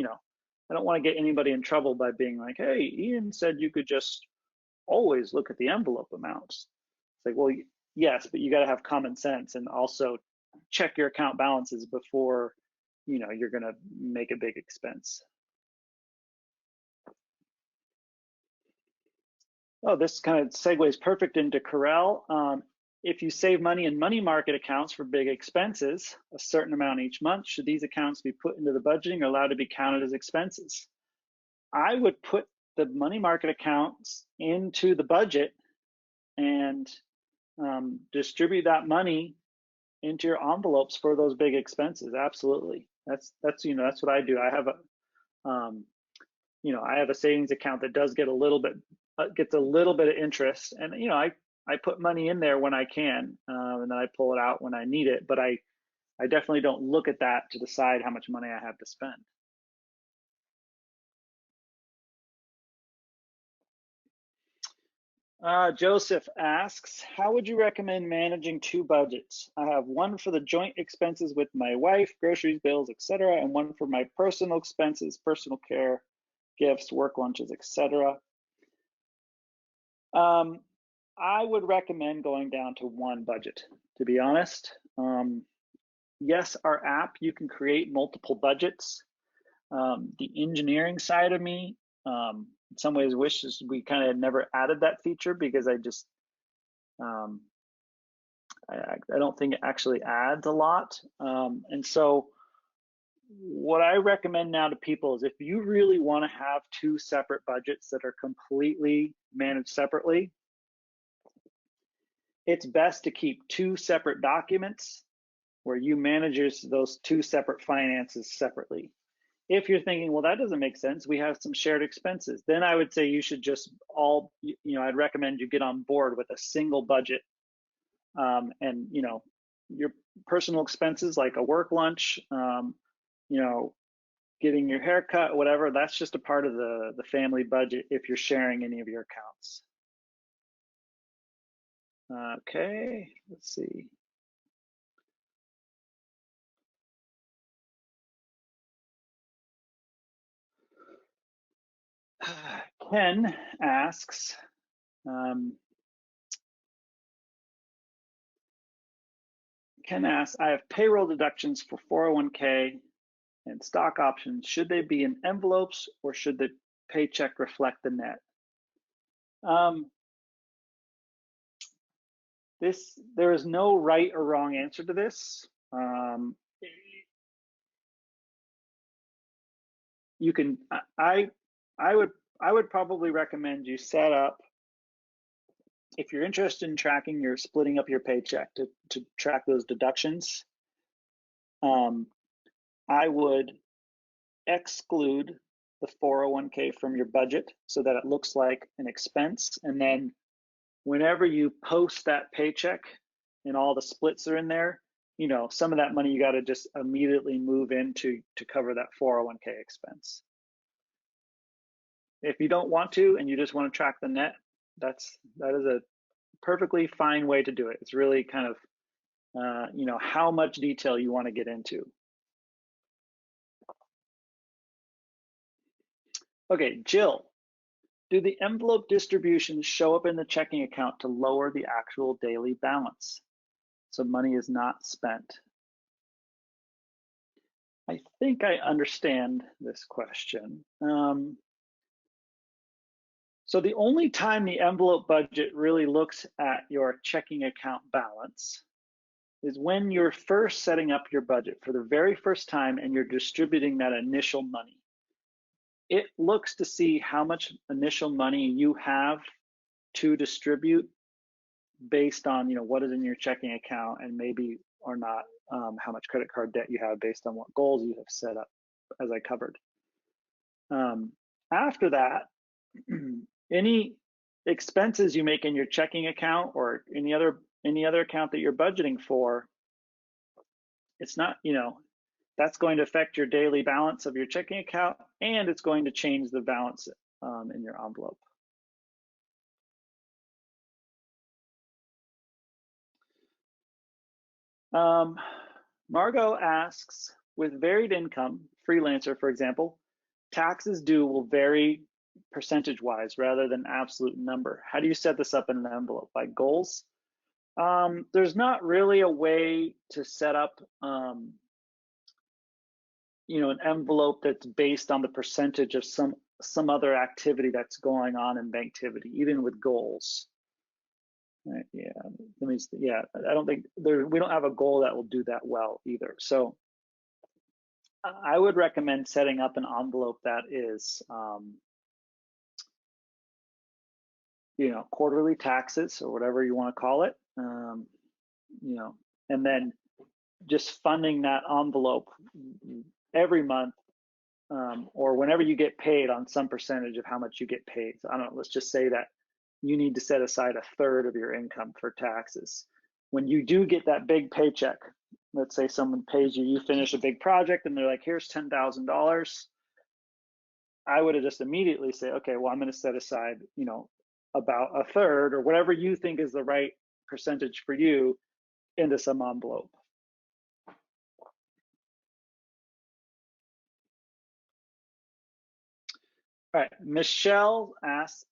Speaker 1: want to get anybody in trouble by being like, hey, Ian said you could just always look at the envelope amounts. It's like, well, yes, but you got to have common sense and also check your account balances before you're going to make a big expense. Oh, this kind of segues perfect into Corel. If you save money in money market accounts for big expenses, a certain amount each month, should these accounts be put into the budgeting or allowed to be counted as expenses? I would put the money market accounts into the budget and distribute that money into your envelopes for those big expenses. Absolutely. That's what I do. I have a savings account that does get gets a little bit of interest, and I put money in there when I can, and then I pull it out when I need it. But I definitely don't look at that to decide how much money I have to spend. Joseph asks, how would you recommend managing two budgets? I have one for the joint expenses with my wife, groceries, bills, etc., and one for my personal expenses, personal care, gifts, work lunches, etc. I would recommend going down to one budget, to be honest. Yes, our app, you can create multiple budgets. The engineering side of me, in some ways wishes we kind of had never added that feature because I don't think it actually adds a lot. And so what I recommend now to people is if you really want to have two separate budgets that are completely managed separately, it's best to keep two separate documents where you manage those two separate finances separately. If you're thinking, well, that doesn't make sense, we have some shared expenses, then I would say you should just I'd recommend you get on board with a single budget. And your personal expenses like a work lunch, getting your hair cut, whatever, that's just a part of the family budget if you're sharing any of your accounts. Okay, let's see. Ken asks, I have payroll deductions for 401k and stock options. Should they be in envelopes or should the paycheck reflect the net? There is no right or wrong answer to this. You can, I would probably recommend you set up if you're interested in tracking, you're splitting up your paycheck to track those deductions, I would exclude the 401k from your budget so that it looks like an expense. And then whenever you post that paycheck and all the splits are in there, some of that money you got to just immediately move into to cover that 401k expense. If you don't want to and you just want to track the net, that is a perfectly fine way to do it. It's really kind of how much detail you want to get into. Okay, Jill, do the envelope distributions show up in the checking account to lower the actual daily balance so money is not spent? I think I understand this question. So the only time the envelope budget really looks at your checking account balance is when you're first setting up your budget for the very first time and you're distributing that initial money. It looks to see how much initial money you have to distribute based on what is in your checking account and maybe or not how much credit card debt you have based on what goals you have set up, as I covered. After that, any expenses you make in your checking account or any other account that you're budgeting for, it's not, that's going to affect your daily balance of your checking account, and it's going to change the balance in your envelope. Margot asks, with varied income, freelancer, for example, taxes due will vary percentage-wise rather than absolute number. How do you set this up in an envelope? By goals? There's not really a way to set up an envelope that's based on the percentage of some other activity that's going on in Banktivity, even with goals. Right, yeah, I don't think we don't have a goal that will do that well either. So I would recommend setting up an envelope that is quarterly taxes or whatever you want to call it, and then just funding that envelope every month or whenever you get paid on some percentage of how much you get paid. So I don't know, let's just say that you need to set aside 1/3 of your income for taxes. When you do get that big paycheck, let's say someone pays you finish a big project and they're like, here's $10,000. I would have just immediately say, okay, well, I'm going to set aside, about 1/3 or whatever you think is the right percentage for you into some envelope. All right, Michelle asks,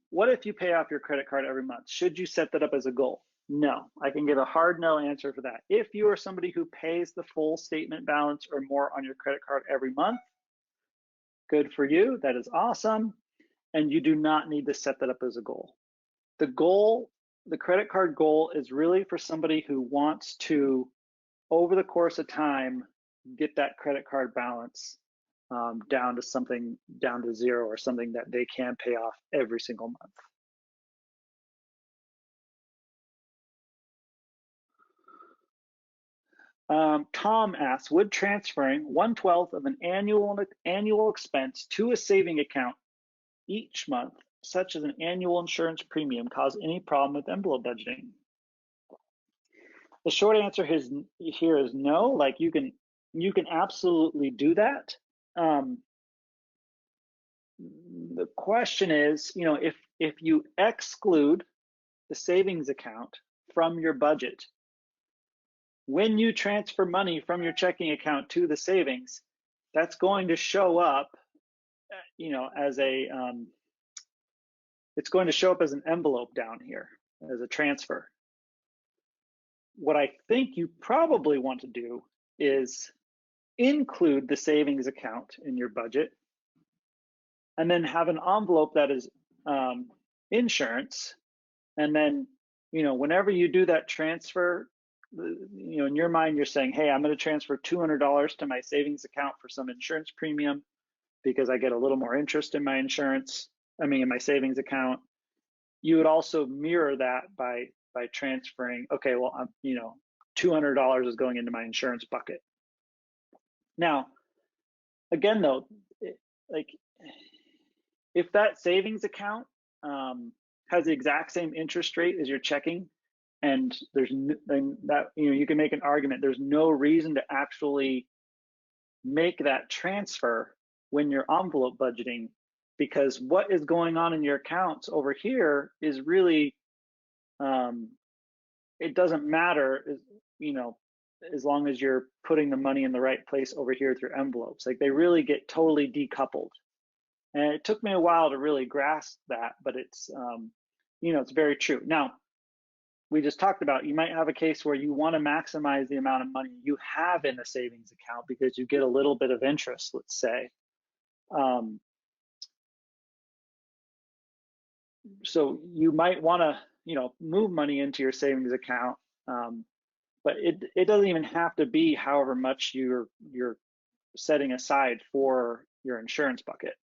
Speaker 1: what if you pay off your credit card every month? Should you set that up as a goal? No, I can give a hard no answer for that. If you are somebody who pays the full statement balance or more on your credit card every month, good for you, that is awesome. And you do not need to set that up as a goal. The credit card goal is really for somebody who wants to, over the course of time, get that credit card balance down to zero or something that they can pay off every single month. Tom asks, would transferring 1/12 of an annual expense to a saving account each month, such as an annual insurance premium, cause any problem with envelope budgeting? The short answer here is no. Like you can absolutely do that. The question is, if you exclude the savings account from your budget, when you transfer money from your checking account to the savings, that's going to show up, as it's going to show up as an envelope down here as a transfer. What I think you probably want to do is include the savings account in your budget and then have an envelope that is insurance. And then, whenever you do that transfer, in your mind, you're saying, hey, I'm going to transfer $200 to my savings account for some insurance premium because I get a little more interest in my in my savings account. you would also mirror that by transferring, okay, well, I'm, you know, $200 is going into my insurance bucket. Now, again, though, like if that savings account has the exact same interest rate as your checking, and there's and that, you know, you can make an argument there's no reason to actually make that transfer when you're envelope budgeting, because what is going on in your accounts over here is really it doesn't matter, you know, as long as you're putting the money in the right place over here through envelopes. Like, they really get totally decoupled. And it took me a while to really grasp that, but it's, you know, it's very true. Now, we just talked about, you might have a case where you want to maximize the amount of money you have in the savings account because you get a little bit of interest, let's say. So you might want to, you know, move money into your savings account, but it doesn't even have to be however much you're setting aside for your insurance bucket.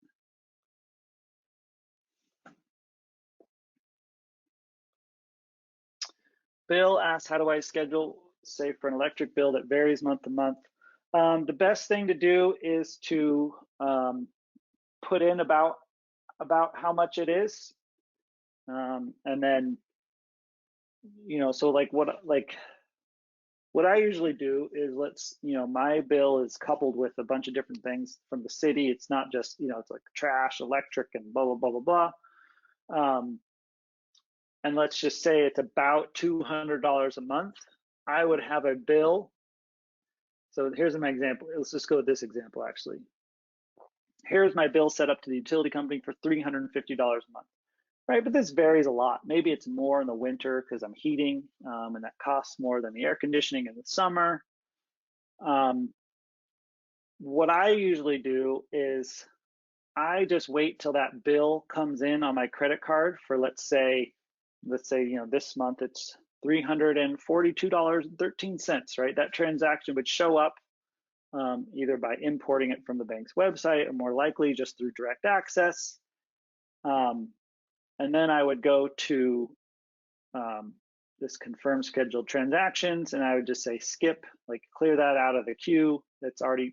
Speaker 1: Bill asks, how do I schedule, say, for an electric bill that varies month to month? The best thing to do is to put in about how much it is, and then, you know, so like what I usually do is, you know, my bill is coupled with a bunch of different things from the city. It's not just, you know, it's like trash, electric, and blah, blah, blah, blah, blah. And let's just say it's about $200 a month. I would have a bill. So here's my example. Let's just go with this example, actually. Here's my bill set up to the utility company for $350 a month, right? But this varies a lot. Maybe it's more in the winter because I'm heating, and that costs more than the air conditioning in the summer. What I usually do is I just wait till that bill comes in on my credit card for, let's say, you know, this month it's $342.13, right? That transaction would show up either by importing it from the bank's website, or more likely just through direct access. And then I would go to this confirm scheduled transactions, and I would just say skip, like clear that out of the queue that's already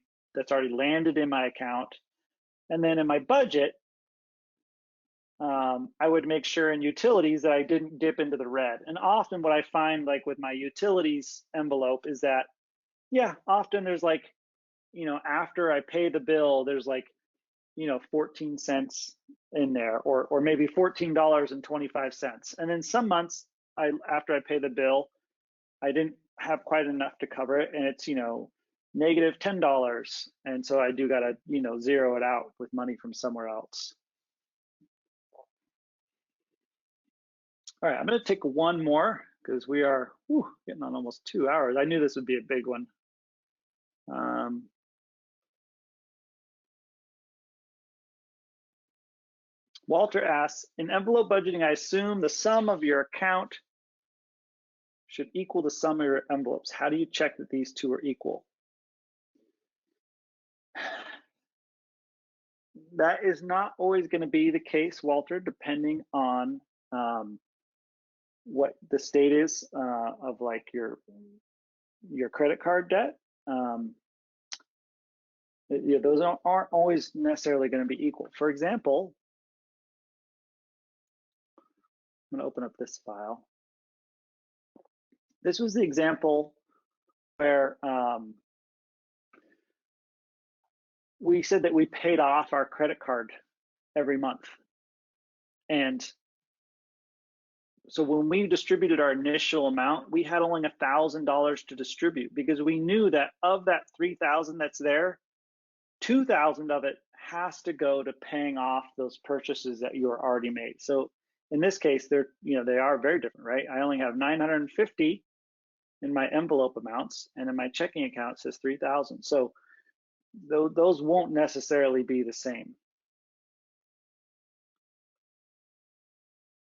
Speaker 1: landed in my account. And then in my budget, I would make sure in utilities that I didn't dip into the red. And often what I find, like with my utilities envelope, is that, yeah, often there's like, you know, after I pay the bill, there's like, you know, 14 cents in there, or maybe $14.25. And then some months, after I pay the bill, I didn't have quite enough to cover it, and it's, you know, negative $10. And so I do got to, you know, zero it out with money from somewhere else. All right, I'm going to take one more because we are getting on almost 2 hours. I knew this would be a big one. Walter asks, in envelope budgeting, I assume the sum of your account should equal the sum of your envelopes. How do you check that these two are equal? That is not always going to be the case, Walter, depending on what the state is of like your credit card debt. Yeah, those aren't always necessarily going to be equal. For example, I'm going to open up this file. This was the example where we said that we paid off our credit card every month. And so when we distributed our initial amount, we had only $1,000 to distribute, because we knew that of that $3,000 that's there, $2,000 of it has to go to paying off those purchases that you already made. So in this case, they are very different, right? I only have $950 in my envelope amounts, and in my checking account it says $3,000. So those won't necessarily be the same.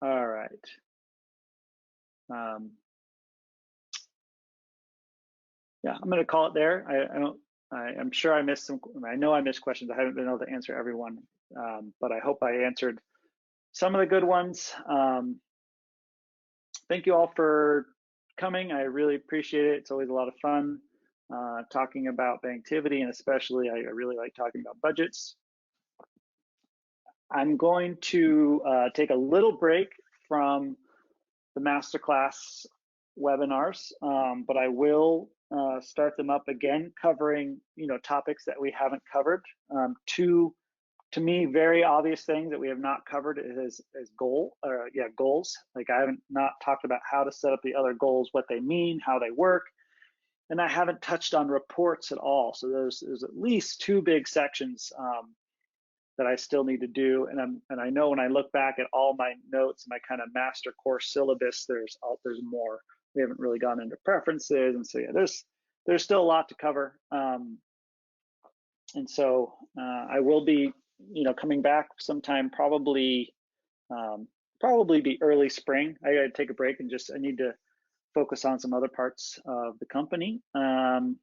Speaker 1: All right. Yeah, I'm going to call it there. I'm sure I missed some. I know I missed questions. I haven't been able to answer everyone, but I hope I answered some of the good ones. thank you all for coming. I really appreciate it. It's always a lot of fun talking about Banktivity, and especially I really like talking about budgets. I'm going to take a little break from the Masterclass webinars, but I will start them up again, covering topics that we haven't covered. Two, to me, very obvious things that we have not covered is goals. Like I haven't not talked about how to set up the other goals, what they mean, how they work, and I haven't touched on reports at all. So there's at least two big sections that I still need to do. And I know when I look back at all my notes, my kind of master course syllabus, there's more. We haven't really gone into preferences, and so yeah, there's still a lot to cover. And so I will be coming back sometime, probably be early spring. I got to take a break and I need to focus on some other parts of the company. And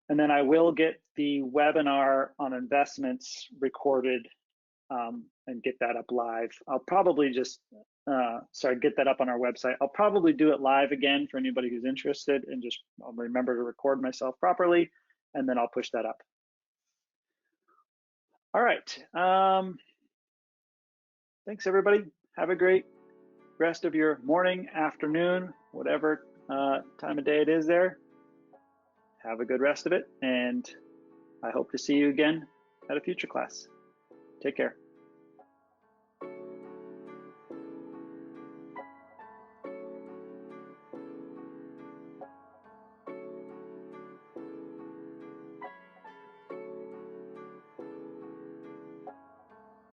Speaker 1: then I will get the webinar on investments recorded and get that up live. I'll probably just, get that up on our website. I'll probably do it live again for anybody who's interested, and I'll remember to record myself properly, and then I'll push that up. All right. Thanks, everybody. Have a great rest of your morning, afternoon, whatever time of day it is there. Have a good rest of it, and I hope to see you again at a future class. Take care.